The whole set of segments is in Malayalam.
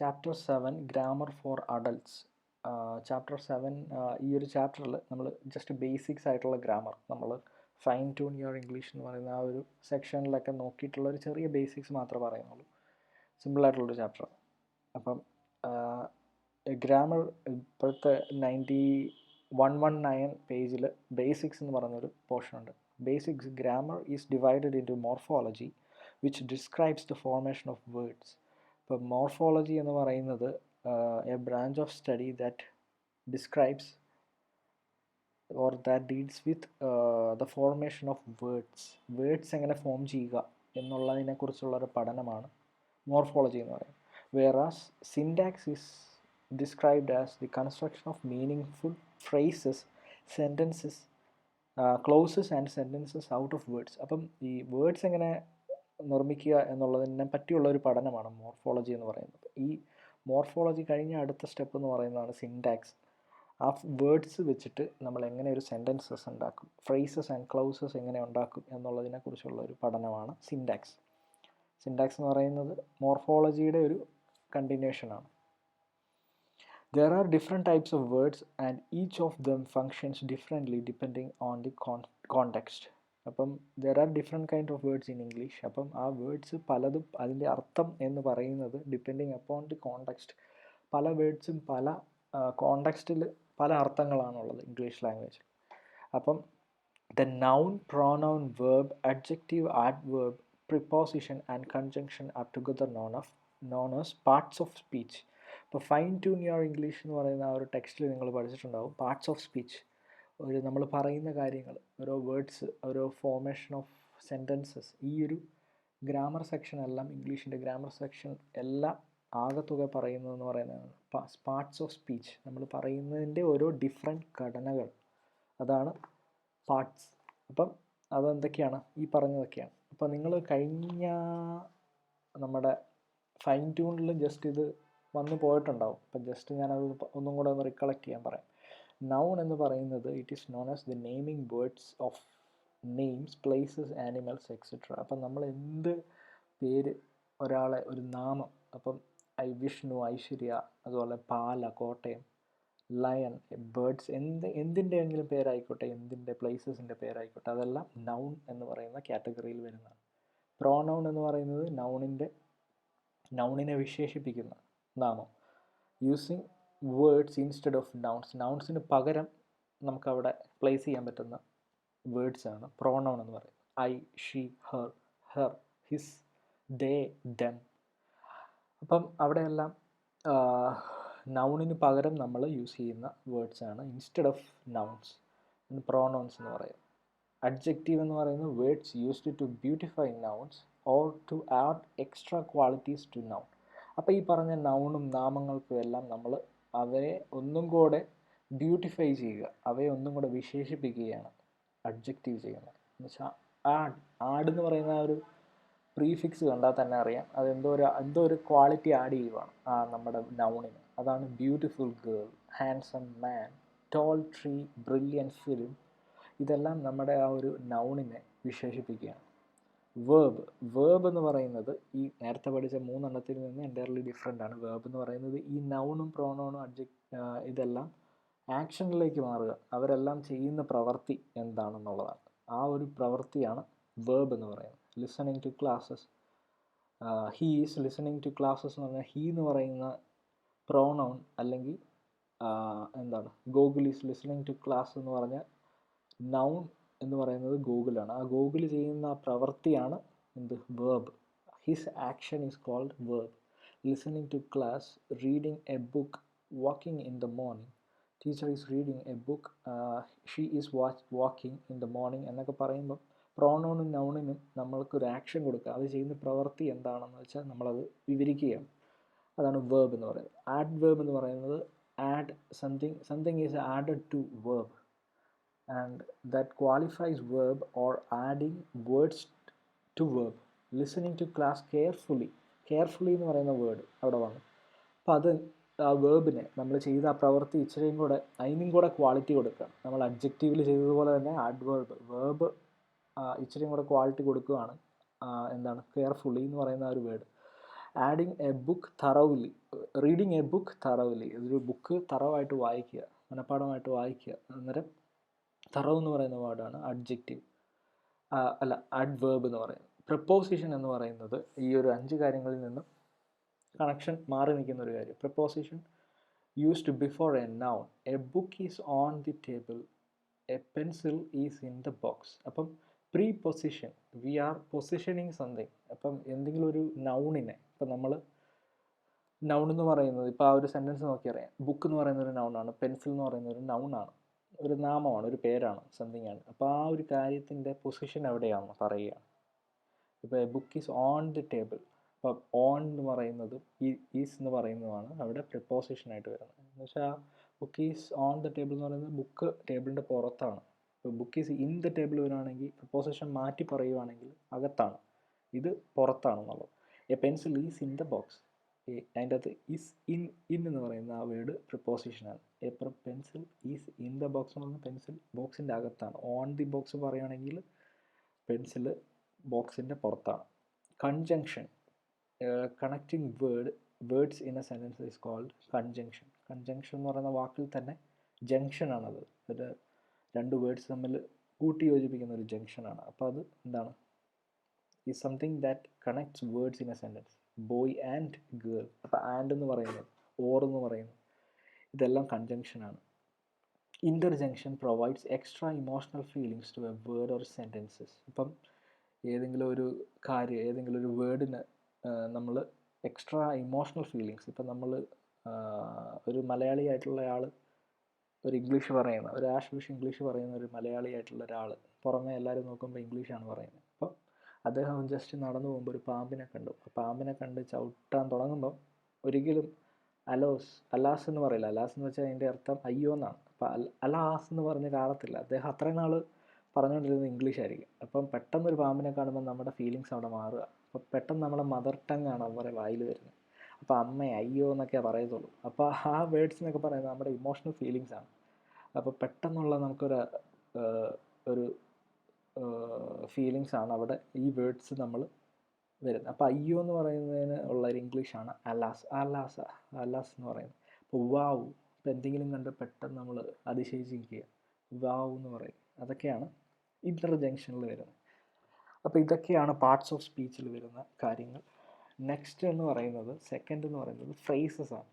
Chapter 7 grammar for adults. Chapter 7 ഈ ഒരു ചാപ്റ്ററിൽ നമ്മൾ ജസ്റ്റ് ബേസിക്സ് ആയിട്ടുള്ള ഗ്രാമർ, നമ്മൾ ഫൈൻ ട്യൂൺ യുവർ ഇംഗ്ലീഷ് എന്ന് പറയുന്ന ആ ഒരു സെക്ഷനിലൊക്കെ നോക്കിയിട്ടുള്ള ഒരു ചെറിയ ബേസിക്സ് മാത്രമേ പറയുന്നുള്ളൂ. സിമ്പിളായിട്ടുള്ളൊരു ചാപ്റ്റർ. അപ്പം ഗ്രാമർ ഇപ്പോഴത്തെ 119 പേജിൽ ബേസിക്സ് എന്ന് പറയുന്നൊരു പോർഷൻ ഉണ്ട്. Basics grammar is divided into morphology which describes the formation of words. ഇപ്പോൾ മോർഫോളജി എന്ന് പറയുന്നത് a branch of study that describes or that deals with the formation of words. Words എങ്ങനെ ഫോം ചെയ്യുക എന്നുള്ളതിനെക്കുറിച്ചുള്ളൊരു പഠനമാണ് മോർഫോളജി എന്ന് പറയുന്നത്. Whereas syntax is described as the construction of meaningful phrases, sentences, clauses and sentences out of words. അപ്പം ഈ വേർഡ്സ് എങ്ങനെ നിർമ്മിക്കുക എന്നുള്ളതിനെ പറ്റിയുള്ള ഒരു പഠനമാണ് മോർഫോളജി എന്ന് പറയുന്നത്. ഈ മോർഫോളജി കഴിഞ്ഞ അടുത്ത സ്റ്റെപ്പ് എന്ന് പറയുന്നതാണ് സിൻടാക്സ്. ആ വേർഡ്സ് വെച്ചിട്ട് നമ്മൾ എങ്ങനെ ഒരു സെൻറ്റൻസസ് ഉണ്ടാക്കും, ഫ്രേസസ് ആൻഡ് ക്ലൗസസ് എങ്ങനെ ഉണ്ടാക്കും എന്നുള്ളതിനെക്കുറിച്ചുള്ള ഒരു പഠനമാണ് സിൻടാക്സ്. സിൻടാക്സ് എന്ന് പറയുന്നത് മോർഫോളജിയുടെ ഒരു കണ്ടിന്യൂഷനാണ്. There are different types of words and each of them functions differently depending on the context. അപ്പം there are different kind of words in English. അപ്പം ആ വേർഡ്സ് പലതും അതിൻ്റെ അർത്ഥം എന്ന് പറയുന്നത് ഡിപ്പെൻഡിങ് അപ്പോൺ ദി കോണ്ടെക്സ്റ്റ്. പല വേർഡ്സും പല കോണ്ടെക്സ്റ്റിൽ പല അർത്ഥങ്ങളാണുള്ളത് ഇംഗ്ലീഷ് ലാംഗ്വേജിൽ. അപ്പം the noun, pronoun, verb, adjective, adverb, preposition and conjunction are together known as parts of speech. ഇപ്പോൾ ഫൈൻ ട്യൂൺ യുവർ ഇംഗ്ലീഷ് എന്ന് പറയുന്ന ആ ഒരു ടെക്സ്റ്റിൽ നിങ്ങൾ പഠിച്ചിട്ടുണ്ടാവും പാർട്സ് ഓഫ് സ്പീച്ച്. ഒരു നമ്മൾ പറയുന്ന കാര്യങ്ങൾ, ഓരോ വേർഡ്സ്, ഓരോ ഫോർമേഷൻ ഓഫ് സെൻറ്റൻസസ്, ഈ ഒരു ഗ്രാമർ സെക്ഷൻ എല്ലാം, ഇംഗ്ലീഷിൻ്റെ ഗ്രാമർ സെക്ഷൻ എല്ലാം ആകെത്തുക പറയുന്നതെന്ന് പറയുന്നതാണ് പാർട്സ് ഓഫ് സ്പീച്ച്. നമ്മൾ പറയുന്നതിൻ്റെ ഓരോ ഡിഫറെൻറ്റ് ഘടനകൾ, അതാണ് പാർട്സ്. അപ്പം അതെന്തൊക്കെയാണ്? ഈ പറഞ്ഞതൊക്കെയാണ്. അപ്പം നിങ്ങൾ കഴിഞ്ഞ നമ്മുടെ ഫൈൻ ട്യൂണിൽ ജസ്റ്റ് ഇത് വന്നു പോയിട്ടുണ്ടാവും. അപ്പം ജസ്റ്റ് ഞാനത് ഒന്നും കൂടെ ഒന്ന് റിക്കളക്ട് ചെയ്യാൻ പറയാം. നൗൺ എന്ന് പറയുന്നത് it is known as the naming words of names, places, animals etcetera. അപ്പം നമ്മൾ എന്ത് പേര്, ഒരാളെ ഒരു നാമം, അപ്പം വിഷ്ണു, ഐശ്വര്യ, അതുപോലെ പാല, കോട്ടയം, ലയൺ, ബേർഡ്സ്, എന്തിൻ്റെയെങ്കിലും പേരായിക്കോട്ടെ, എന്തിൻ്റെ പ്ലേസസിൻ്റെ പേരായിക്കോട്ടെ, അതെല്ലാം നൗൺ എന്ന് പറയുന്ന കാറ്റഗറിയിൽ വരുന്നതാണ്. പ്രോനൗൺ എന്ന് പറയുന്നത് നൗണിനെ വിശേഷിപ്പിക്കുന്ന നാമം. Using words instead of nouns, നൗൺസിന് പകരം നമുക്കവിടെ പ്ലേസ് ചെയ്യാൻ പറ്റുന്ന വേർഡ്സാണ് പ്രോനൗൺ എന്ന് പറയുന്നത്. I, she, her, his, they, them. അപ്പം അവിടെയെല്ലാം നൗണിന് പകരം നമ്മൾ യൂസ് ചെയ്യുന്ന വേർഡ്സാണ് ഇൻസ്റ്റെഡ് ഓഫ് നൗൺസ് പ്രോനൗൺസ് എന്ന് പറയും. അഡ്ജക്റ്റീവ് എന്ന് പറയുന്നത് words used to beautify nouns or to add extra qualities to noun. അപ്പോൾ ഈ പറഞ്ഞ നൗണും നാമങ്ങൾക്കും എല്ലാം നമ്മൾ അവയെ ഒന്നും കൂടെ ബ്യൂട്ടിഫൈ ചെയ്യുക, അവയെ ഒന്നും കൂടെ വിശേഷിപ്പിക്കുകയാണ് അഡ്ജക്റ്റീവ് ചെയ്യുന്നത്. എന്ന് വെച്ചാൽ ആഡ് എന്ന് പറയുന്ന ആ ഒരു പ്രീഫിക്സ് കണ്ടാൽ തന്നെ അറിയാം അത് എന്തോ ഒരു ക്വാളിറ്റി ആഡ് ചെയ്യുവാണ് ആ നമ്മുടെ നൗണിന്. അതാണ് ബ്യൂട്ടിഫുൾ ഗേൾ, ഹാൻസം മാൻ, ടോൾ ട്രീ, ബ്രില്യൻറ്റ് ഫിലിം. ഇതെല്ലാം നമ്മുടെ ആ ഒരു നൗണിനെ വിശേഷിപ്പിക്കുകയാണ്. വേർബ് എന്ന് പറയുന്നത് ഈ നേരത്തെ പഠിച്ച മൂന്നെണ്ണത്തിൽ നിന്ന് എൻ്റയർലി ഡിഫറെൻ്റ് ആണ്. വേർബ് എന്ന് പറയുന്നത് ഈ നൗണും പ്രോനൗണും ഇതെല്ലാം ആക്ഷനിലേക്ക് മാറുക, അവരെല്ലാം ചെയ്യുന്ന പ്രവൃത്തി എന്താണെന്നുള്ളതാണ്. ആ ഒരു പ്രവൃത്തിയാണ് വേർബ് എന്ന് പറയുന്നത്. Listening to classes, he is listening to classes എന്ന് പറഞ്ഞാൽ ഹീ എന്ന് പറയുന്ന പ്രോനൗൺ, അല്ലെങ്കിൽ Google is listening to class എന്ന് പറഞ്ഞാൽ നൗൺ എന്ന് പറയുന്നത് ഗൂഗിളാണ്. ആ ഗൂഗിൾ ചെയ്യുന്ന പ്രവൃത്തിയാണ് verb. His action is called verb. Listening to class, reading a book, walking in the morning, teacher is reading a book, she is walking in the morning എന്നൊക്കെ പറയുമ്പം പ്രോനൗണും നൗണിനും നമ്മൾക്കൊരു ആക്ഷൻ കൊടുക്കുക, അത് ചെയ്യുന്ന പ്രവൃത്തി എന്താണെന്ന് വെച്ചാൽ നമ്മളത് വിവരിക്കുകയാണ്. അതാണ് വേർബ് എന്ന് പറയുന്നത്. ആഡ് വേർബ് എന്ന് പറയുന്നത് add something is added to verb and that qualifies verb or adding words to verb. Listening to class carefully എന്ന് പറയുന്ന വേർഡ് അവിടെ വന്നു. അപ്പോൾ അത് ആ വേർബിനെ നമ്മൾ ചെയ്ത ആ പ്രവൃത്തി അതിനും കൂടെ ക്വാളിറ്റി കൊടുക്കുകയാണ്. നമ്മൾ അഡ്ജക്റ്റീവിൽ ചെയ്തതുപോലെ തന്നെ ആഡ് വേർബ് ഇച്ചിരിയും കൂടെ ക്വാളിറ്റി കൊടുക്കുകയാണ്. കെയർഫുള്ളി എന്ന് പറയുന്ന ഒരു word. Adding a book thoroughly, reading a book thoroughly, ഒരു ബുക്ക് തറവായിട്ട് വായിക്കുക, മനഃപ്പാഠമായിട്ട് വായിക്കുക. അന്നേരം തറവ് എന്ന് പറയുന്ന വേർഡാണ് അഡ്ജക്റ്റീവ്, അല്ല അഡ്വേർബ് എന്ന് പറയുന്നത്. പ്രപ്പോസിഷൻ എന്ന് പറയുന്നത് ഈ ഒരു 5 കാര്യങ്ങളിൽ നിന്നും കണക്ഷൻ മാറി നിൽക്കുന്ന ഒരു കാര്യം. Preposition used before a noun, a book is on the table, a pencil is in the box. അപ്പം preposition, we are positioning something. അപ്പം എന്തെങ്കിലും ഒരു നൗണിനെ, ഇപ്പം നമ്മൾ നൗൺ എന്ന് പറയുന്നത്, ഇപ്പോൾ ആ ഒരു സെൻറ്റൻസ് നോക്കിയറിയാം, ബുക്ക് എന്ന് പറയുന്ന ഒരു നൗണാണ്, പെൻസിൽ എന്ന് പറയുന്ന ഒരു നൗണാണ്, ഒരു നാമമാണ്, ഒരു പേരാണ്, സംതിങ് ആണ്. അപ്പോൾ ആ ഒരു കാര്യത്തിൻ്റെ പൊസിഷൻ എവിടെയാണ് പറയുകയാണ്. ഇപ്പോൾ A book is on the table, അപ്പം ഓൺ എന്ന് പറയുന്നത് ഈസ് എന്ന് പറയുന്നതാണ് അവിടെ പ്രിപ്പോസിഷനായിട്ട് വരുന്നത്. എന്ന് വെച്ചാൽ book is on the table എന്ന് പറയുന്നത് ബുക്ക് ടേബിളിൻ്റെ പുറത്താണ്. ഇപ്പോൾ book is in the table വരുവാണെങ്കിൽ പ്രിപ്പോസിഷൻ മാറ്റി പറയുവാണെങ്കിൽ അകത്താണ്, ഇത് പുറത്താണെന്നുള്ളത്. A pencil is in the box, അതിൻ്റെ അകത്ത് ഈസ് ഇൻ എന്ന് പറയുന്ന ആ വേർഡ് പ്രിപ്പോസിഷനാണ്. A pencil is in the box എന്ന് പറയുന്നത് പെൻസിൽ ബോക്സിൻ്റെ അകത്താണ്. ഓൺ ദി ബോക്സ് പറയുകയാണെങ്കിൽ പെൻസിൽ ബോക്സിൻ്റെ പുറത്താണ്. Conjunction, connecting words in a sentence is called conjunction. Conjunction എന്ന് പറയുന്ന വാക്കിൽ തന്നെ ജംഗ്ഷനാണത്, ഒരു 2 വേർഡ്സ് തമ്മിൽ കൂട്ടി യോജിപ്പിക്കുന്ന ഒരു ജംഗ്ഷനാണ്. അപ്പോൾ അത് എന്താണ്, is something that connects words in a sentence. Boy and girl, അപ്പോൾ ആൻഡ് എന്ന് പറയുന്നത്, ഓർ എന്ന് പറയുന്നത്, ഇതെല്ലാം കൺജങ്ഷനാണ്. Interjection provides extra emotional feelings to a word or sentences. ഇപ്പം ഏതെങ്കിലും ഒരു കാര്യം, ഏതെങ്കിലും ഒരു വേർഡിന് നമ്മൾ എക്സ്ട്രാ ഇമോഷണൽ ഫീലിങ്സ്, ഇപ്പം നമ്മൾ ഒരു മലയാളിയായിട്ടുള്ള ആൾ ഒരു ഇംഗ്ലീഷ് പറയുന്ന, ഒരു ആഷ് ഇംഗ്ലീഷ് പറയുന്ന ഒരു മലയാളിയായിട്ടുള്ള ഒരാൾ, പുറമെ എല്ലാവരും നോക്കുമ്പോൾ ഇംഗ്ലീഷാണ് പറയുന്നത്. അപ്പോൾ അദ്ദേഹം ജസ്റ്റ് നടന്നു പോകുമ്പോൾ ഒരു പാമ്പിനെ കണ്ടു. ആ പാമ്പിനെ കണ്ട് ചവിട്ടാൻ തുടങ്ങുമ്പം ഒരിക്കലും അലാസ് എന്ന് പറയില്ല. അലാസ് എന്ന് വെച്ചാൽ അതിൻ്റെ അർത്ഥം അയ്യോ എന്നാണ്. അപ്പോൾ അലാസ് എന്ന് പറഞ്ഞ് കാണത്തില്ല. അദ്ദേഹം അത്രയും നാൾ പറഞ്ഞുകൊണ്ടിരുന്നത് ഇംഗ്ലീഷ് ആയിരിക്കും. അപ്പം പെട്ടെന്നൊരു പാമ്പിനെ കാണുമ്പോൾ നമ്മുടെ ഫീലിങ്സ് അവിടെ മാറുക. അപ്പോൾ പെട്ടെന്ന് നമ്മുടെ മദർ ടങ് ആണ് അവരെ വായിൽ വരുന്നത്. അപ്പോൾ അമ്മ അയ്യോ എന്നൊക്കെ പറയത്തുള്ളൂ. അപ്പോൾ ആ വേർഡ്സ് എന്നൊക്കെ പറയുന്നത് നമ്മുടെ ഇമോഷണൽ ഫീലിങ്സ് ആണ്. അപ്പോൾ പെട്ടെന്നുള്ള നമുക്കൊരു ഒരു ഫീലിങ്സ് ആണ് അവിടെ ഈ വേർഡ്സ് നമ്മൾ വരുന്നത്. അപ്പോൾ അയ്യോ എന്ന് പറയുന്നതിന് ഉള്ള ഒരു ഇംഗ്ലീഷാണ് അലാസ് എന്ന് പറയുന്നത്. അപ്പോൾ വാവ്, ഇപ്പോൾ എന്തെങ്കിലും കണ്ട് പെട്ടെന്ന് നമ്മൾ അതിശയിച്ചിരിക്കുക, വാവ് എന്ന് പറയും. അതൊക്കെയാണ് ഇൻ്റർജങ്ഷനിൽ വരുന്നത്. അപ്പോൾ ഇതൊക്കെയാണ് പാർട്സ് ഓഫ് സ്പീച്ചിൽ വരുന്ന കാര്യങ്ങൾ. നെക്സ്റ്റ് എന്ന് പറയുന്നത്, സെക്കൻഡ് എന്ന് പറയുന്നത് ഫ്രേസസ് ആണ്.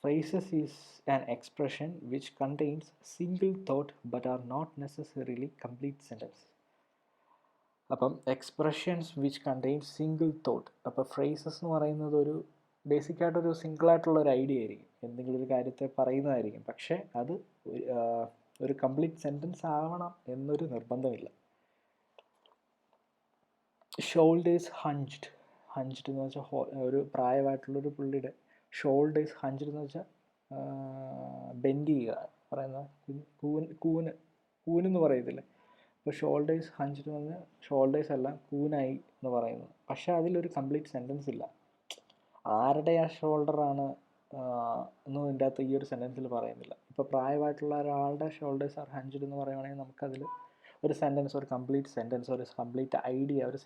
Phrases is an expression which contains single thought but are not necessarily complete sentence. അപ്പം expressions which contain single thought. അപ്പോൾ ഫ്രേസസ് എന്ന് പറയുന്നത് ഒരു ബേസിക്കായിട്ടൊരു സിംഗിളായിട്ടുള്ള ഒരു ഐഡിയ ആയിരിക്കും, എന്തെങ്കിലും ഒരു കാര്യത്തെ പറയുന്നതായിരിക്കും. പക്ഷേ അത് ഒരു കംപ്ലീറ്റ് സെൻറ്റൻസ് ആവണം എന്നൊരു നിർബന്ധമില്ല. ഷോൾഡേഴ്സ് ഹഞ്ച്ഡ് എന്ന് വെച്ചാൽ ഒരു പ്രായമായിട്ടുള്ളൊരു പുള്ളിയുടെ ഷോൾഡേഴ്സ് ഹഞ്ച്ഡ് എന്ന് വെച്ചാൽ ബെൻഡ് ചെയ്യുക പറയുന്ന, കൂനെന്ന് പറയത്തില്ലേ. ഇപ്പോൾ ഷോൾഡേഴ്സ് ഹഞ്ച്ഡ് എന്ന് പറഞ്ഞാൽ ഷോൾഡേഴ്സ് എല്ലാം കൂനായി എന്ന് പറയുന്നത്. പക്ഷേ അതിലൊരു കംപ്ലീറ്റ് സെൻറ്റൻസ് ഇല്ല. ആരുടെ ആ ഷോൾഡറാണ് ഒന്നും ഇതിൻ്റെ അകത്ത് ഈ ഒരു സെൻറ്റൻസിൽ പറയുന്നില്ല. ഇപ്പോൾ പ്രായമായിട്ടുള്ള ഒരാളുടെ ഷോൾഡേഴ്സ് ആർ ഹഞ്ച്ഡ് എന്ന് പറയുകയാണെങ്കിൽ നമുക്കതിൽ ഒരു സെൻറ്റൻസ്, ഒരു കംപ്ലീറ്റ് സെൻറ്റൻസ്, ഒരു കംപ്ലീറ്റ് ഐഡിയ, ഒരു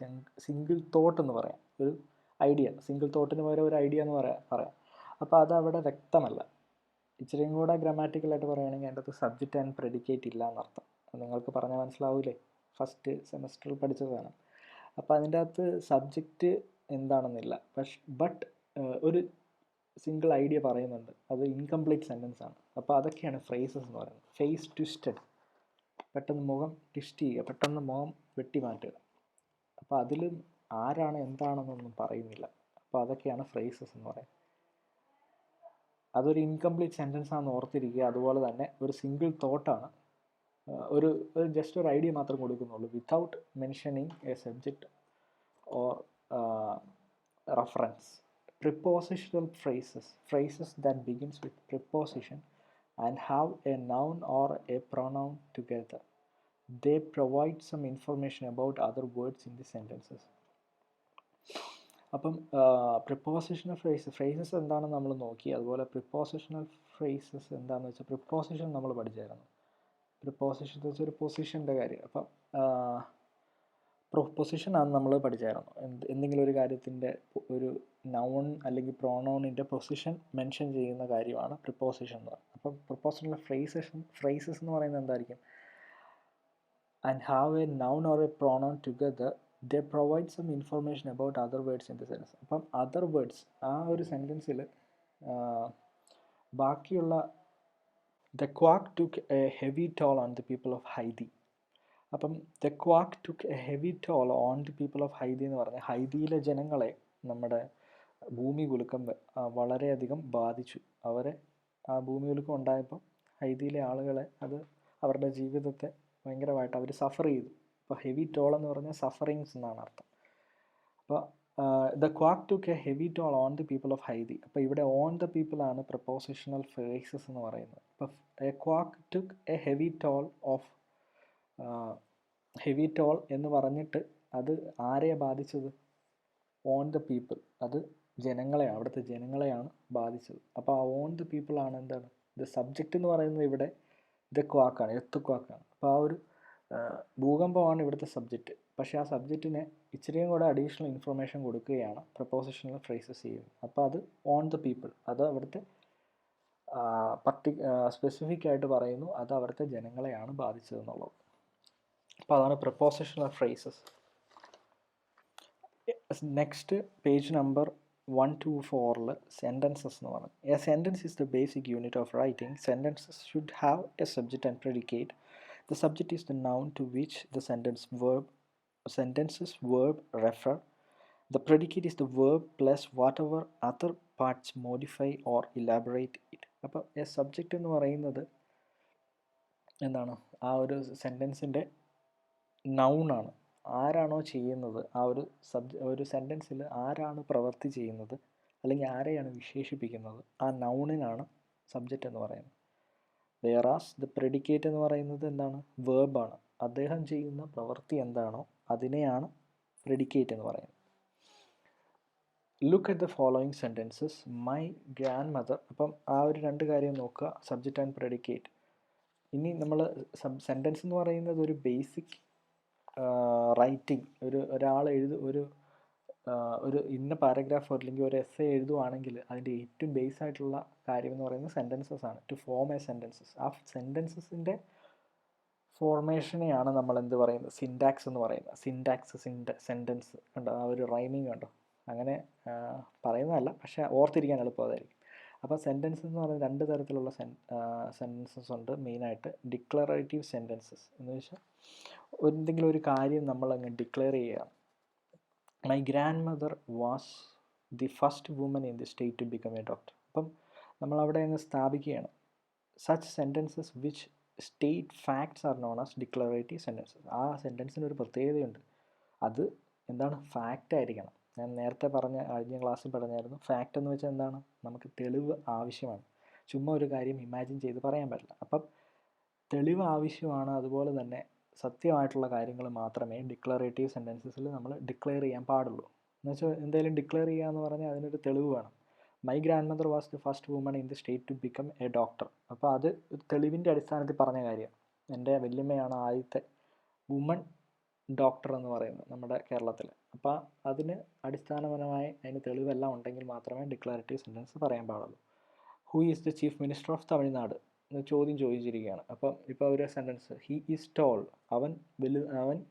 സിംഗിൾ തോട്ട് എന്ന് പറയാം. ഒരു ഐഡിയ, സിംഗിൾ തോട്ടിന് പകരം ഒരു ഐഡിയ എന്ന് പറയാം. അപ്പോൾ അതവിടെ വ്യക്തമല്ല. ഇച്ചിരിയും കൂടെ ഗ്രാമാറ്റിക്കലായിട്ട് പറയുകയാണെങ്കിൽ അതിൻ്റെ അകത്ത് സബ്ജക്റ്റ് ആൻഡ് പ്രെഡിക്കേറ്റ് ഇല്ല എന്നർത്ഥം. നിങ്ങൾക്ക് പറഞ്ഞാൽ മനസ്സിലാവൂലേ, ഫസ്റ്റ് സെമസ്റ്ററിൽ പഠിച്ചതാണ്. അപ്പോൾ അതിൻ്റെ അകത്ത് സബ്ജക്റ്റ് എന്താണെന്നില്ല, ബട്ട് ഒരു സിംഗിൾ ഐഡിയ പറയുന്നുണ്ട്, അത് ഇൻകംപ്ലീറ്റ് സെൻറ്റൻസ് ആണ്. അപ്പോൾ അതൊക്കെയാണ് ഫ്രേസസ് എന്ന് പറയുന്നത്. ഫേസ് ട്വിസ്റ്റഡ്, പെട്ടെന്ന് മുഖം ട്വിസ്റ്റ് ചെയ്യുക, പെട്ടെന്ന് മുഖം വെട്ടി മാറ്റുക. അപ്പോൾ അതിൽ ആരാണ് എന്താണെന്നൊന്നും പറയുന്നില്ല. അപ്പോൾ അതൊക്കെയാണ് ഫ്രേസസ് എന്ന് പറയുന്നത്. അതൊരു ഇൻകംപ്ലീറ്റ് സെൻറ്റൻസ് ആണെന്ന് ഓർത്തിരിക്കുക. അതുപോലെ തന്നെ ഒരു സിംഗിൾ തോട്ടാണ്, ഒരു ജസ്റ്റ് ഒരു ഐഡിയ മാത്രം കൊടുക്കുന്നുള്ളൂ, without mentioning a subject or reference. Prepositional phrases that begins with preposition and have a noun or a pronoun together. They provide some information about other words in the sentences. അപ്പം പ്രിപ്പോസിഷണൽ ഫ്രേസസ് എന്താണെന്ന് നമ്മൾ നോക്കി. അതുപോലെ പ്രിപ്പോസിഷണൽ ഫ്രേസസ് എന്താണെന്ന് വെച്ചാൽ പ്രിപ്പോസിഷൻ നമ്മൾ പഠിച്ചായിരുന്നു. പ്രിപ്പോസിഷൻ എന്ന് വെച്ചാൽ ഒരു പൊസിഷൻ്റെ കാര്യം. അപ്പം പ്രൊപ്പൊസിഷൻ ആണ് നമ്മൾ പഠിച്ചായിരുന്നു. എന്തെങ്കിലും ഒരു കാര്യത്തിൻ്റെ ഒരു നൗൺ അല്ലെങ്കിൽ പ്രോണൗണിൻ്റെ പൊസിഷൻ മെൻഷൻ ചെയ്യുന്ന കാര്യമാണ് പ്രിപ്പോസിഷൻ എന്ന് പറയുന്നത്. അപ്പം പ്രിപ്പോസിഷനിലെ ഫ്രേസസ് എന്ന് പറയുന്നത് എന്തായിരിക്കും? And have a noun or a pronoun together they provide some information about other words in the sentence. അപ്പം അതർ വേർഡ്സ് ആ ഒരു സെൻറ്റൻസിൽ ബാക്കിയുള്ള the quake took a heavy toll on the people of Haiti. അപ്പം the quake took a heavy toll on the people of Haiti എന്ന് പറഞ്ഞാൽ ഹൈദിയിലെ ജനങ്ങളെ നമ്മുടെ ഭൂമി കുലുക്കം വളരെയധികം ബാധിച്ചു. അവരെ ആ ഭൂമി കുലുക്കം ഉണ്ടായപ്പോൾ ഹൈദിയിലെ ആളുകളെ അത് അവരുടെ ജീവിതത്തെ ഭയങ്കരമായിട്ട് അവർ സഫർ ചെയ്തു. അപ്പോൾ ഹെവി ടോൾ എന്ന് പറഞ്ഞാൽ സഫറിങ്സ് എന്നാണ് അർത്ഥം. അപ്പോൾ the quake took a heavy toll on the people of Haiti. അപ്പോൾ ഇവിടെ ഓൺ ദ പീപ്പിൾ ആണ് പ്രപ്പോസിഷണൽ ഫ്രേസസ് എന്ന് പറയുന്നത്. അപ്പോൾ a quake took a heavy toll of heavy toll എന്ന് പറഞ്ഞിട്ട് അത് ആരെയാണ് ബാധിച്ചത്? ഓൺ ദ പീപ്പിൾ, അത് ജനങ്ങളെയാണ്, അവിടുത്തെ ജനങ്ങളെയാണ് ബാധിച്ചത്. അപ്പോൾ ആ ഓൺ ദ പീപ്പിൾ ആണ് എന്താണ് ദ സബ്ജക്റ്റ് എന്ന് പറയുന്നത്. ഇവിടെ ദ ക്വാക്കാണ്, എർത്ത് ക്വാക്കാണ്. അപ്പോൾ ആ ഒരു ഭൂകമ്പമാണ് ഇവിടുത്തെ സബ്ജക്റ്റ്. പക്ഷേ ആ സബ്ജക്റ്റിനെ ഇച്ചിരിയും കൂടെ അഡീഷണൽ ഇൻഫർമേഷൻ കൊടുക്കുകയാണ് പ്രപ്പോസിഷണൽ ഫ്രേസസ് ചെയ്യുന്നത്. അപ്പോൾ അത് ഓൺ ദ പീപ്പിൾ, അത് അവിടുത്തെ സ്പെസിഫിക് ആയിട്ട് പറയുന്നു, അത് അവിടുത്തെ ജനങ്ങളെയാണ് ബാധിച്ചതെന്നുള്ളത്. അപ്പോൾ അതാണ് prepositional phrases. Next page number 124 sentences എന്ന് പറയുന്നത്. A sentence is the basic unit of writing. Sentences should have a subject and predicate. The subject is the noun to which the sentence's verb refer. The predicate is the verb plus whatever other parts modify or elaborate it. അപ്പോൾ എ സബ്ജക്റ്റ് എന്ന് പറയുന്നത് എന്താണ്? ആ ഒരു സെൻറ്റൻസിൻ്റെ നൗണാണ്. ആരാണോ ചെയ്യുന്നത്, ആ ഒരു സെൻറ്റൻസിൽ ആരാണ് പ്രവൃത്തി ചെയ്യുന്നത് അല്ലെങ്കിൽ ആരെയാണ് വിശേഷിപ്പിക്കുന്നത്, ആ നൗണിനാണ് സബ്ജക്റ്റ് എന്ന് പറയുന്നത്. വേറാസ് ദ പ്രെഡിക്കേറ്റ് എന്ന് പറയുന്നത് എന്താണ്? വേർബാണ്. അദ്ദേഹം ചെയ്യുന്ന പ്രവൃത്തി എന്താണോ അതിനെയാണ് പ്രെഡിക്കേറ്റ് എന്ന് പറയുന്നത്. Look at the following sentences. My grand mother. അപ്പം ആ ഒരു രണ്ട് കാര്യം നോക്കുക, സബ്ജക്റ്റ് ആൻഡ് പ്രെഡിക്കേറ്റ്. ഇനി നമ്മൾ സെൻറ്റൻസ് എന്ന് പറയുന്നത് ഒരു ബേസിക് റൈറ്റിംഗ്, ഒരാൾ ഒരു ഇന്ന പാരഗ്രാഫ് അല്ലെങ്കിൽ ഒരു എസ്സേ എഴുതുവാണെങ്കിൽ അതിൻ്റെ ഏറ്റവും ബേസ് ആയിട്ടുള്ള കാര്യം എന്ന് പറയുന്നത് സെൻറ്റൻസസ് ആണ്. To form a sentences. ആ സെൻറ്റൻസസിൻ്റെ ഫോർമേഷനെയാണ് നമ്മൾ എന്ത് പറയുന്നത്? സിൻറ്റാക്സ് എന്ന് പറയുന്നത്. സിൻറ്റാക്സ്, സെൻറ്റൻസ് കണ്ടോ, ആ ഒരു റൈമിങ് കണ്ടോ? അങ്ങനെ പറയുന്നതല്ല, പക്ഷേ ഓർത്തിരിക്കാൻ എളുപ്പമായിരിക്കും. അപ്പോൾ സെൻറ്റൻസ് എന്ന് പറയുന്നത് രണ്ട് തരത്തിലുള്ള സെൻറ്റൻസസ് ഉണ്ട് മെയിനായിട്ട്. ഡിക്ലറേറ്റീവ് സെൻറ്റൻസസ് എന്ന് വെച്ചാൽ എന്തെങ്കിലും ഒരു കാര്യം നമ്മൾ അങ്ങ് ഡിക്ലെയർ ചെയ്യുക. My grandmother was the first woman in the state to become a doctor. അപ്പം നമ്മളവിടെ അങ്ങ് സ്ഥാപിക്കുകയാണ്. Such sentences which state facts are known as declarative sentences. ആ സെൻറ്റൻസിന് ഒരു പ്രത്യേകതയുണ്ട്, അത് എന്താണ്? ഫാക്റ്റ് ആയിരിക്കണം. ഞാൻ നേരത്തെ കഴിഞ്ഞ ക്ലാസ്സിൽ പറഞ്ഞായിരുന്നു, ഫാക്റ്റ് എന്ന് വെച്ചാൽ എന്താണ്? നമുക്ക് തെളിവ് ആവശ്യമാണ്. ചുമ്മാ ഒരു കാര്യം ഇമാജിൻ ചെയ്ത് പറയാൻ പറ്റില്ല. അപ്പം തെളിവ് ആവശ്യമാണ്. അതുപോലെ തന്നെ സത്യമായിട്ടുള്ള കാര്യങ്ങൾ മാത്രമേ ഡിക്ലറേറ്റീവ് സെൻറ്റൻസസിൽ നമ്മൾ ഡിക്ലെയർ ചെയ്യാൻ പാടുള്ളൂ. എന്ന് വെച്ചാൽ എന്തെങ്കിലും ഡിക്ലെയർ ചെയ്യുക എന്ന് പറഞ്ഞാൽ അതിനൊരു തെളിവ് വേണം. My grandmother was the first woman in the state to become a doctor. അപ്പോൾ അത് തെളിവിൻ്റെ അടിസ്ഥാനത്തിൽ പറഞ്ഞ കാര്യമാണ്. എൻ്റെ വല്യമ്മയാണ് ആദ്യത്തെ വുമൺ ഡോക്ടർ എന്ന് പറയുന്നത് നമ്മുടെ കേരളത്തിൽ. അപ്പോൾ അതിന് അടിസ്ഥാനപരമായി അതിന് തെളിവെല്ലാം ഉണ്ടെങ്കിൽ മാത്രമേ ഡിക്ലറേറ്റീവ് സെൻറ്റൻസ് പറയാൻ പാടുള്ളൂ. Who is the chief minister of Tamil Nadu എന്ന് ചോദ്യം ചോദിച്ചിരിക്കുകയാണ്. അപ്പം ഇപ്പോൾ ഒരു സെൻറ്റൻസ്, ഹീ ഈസ് ടോൾ, അവൻ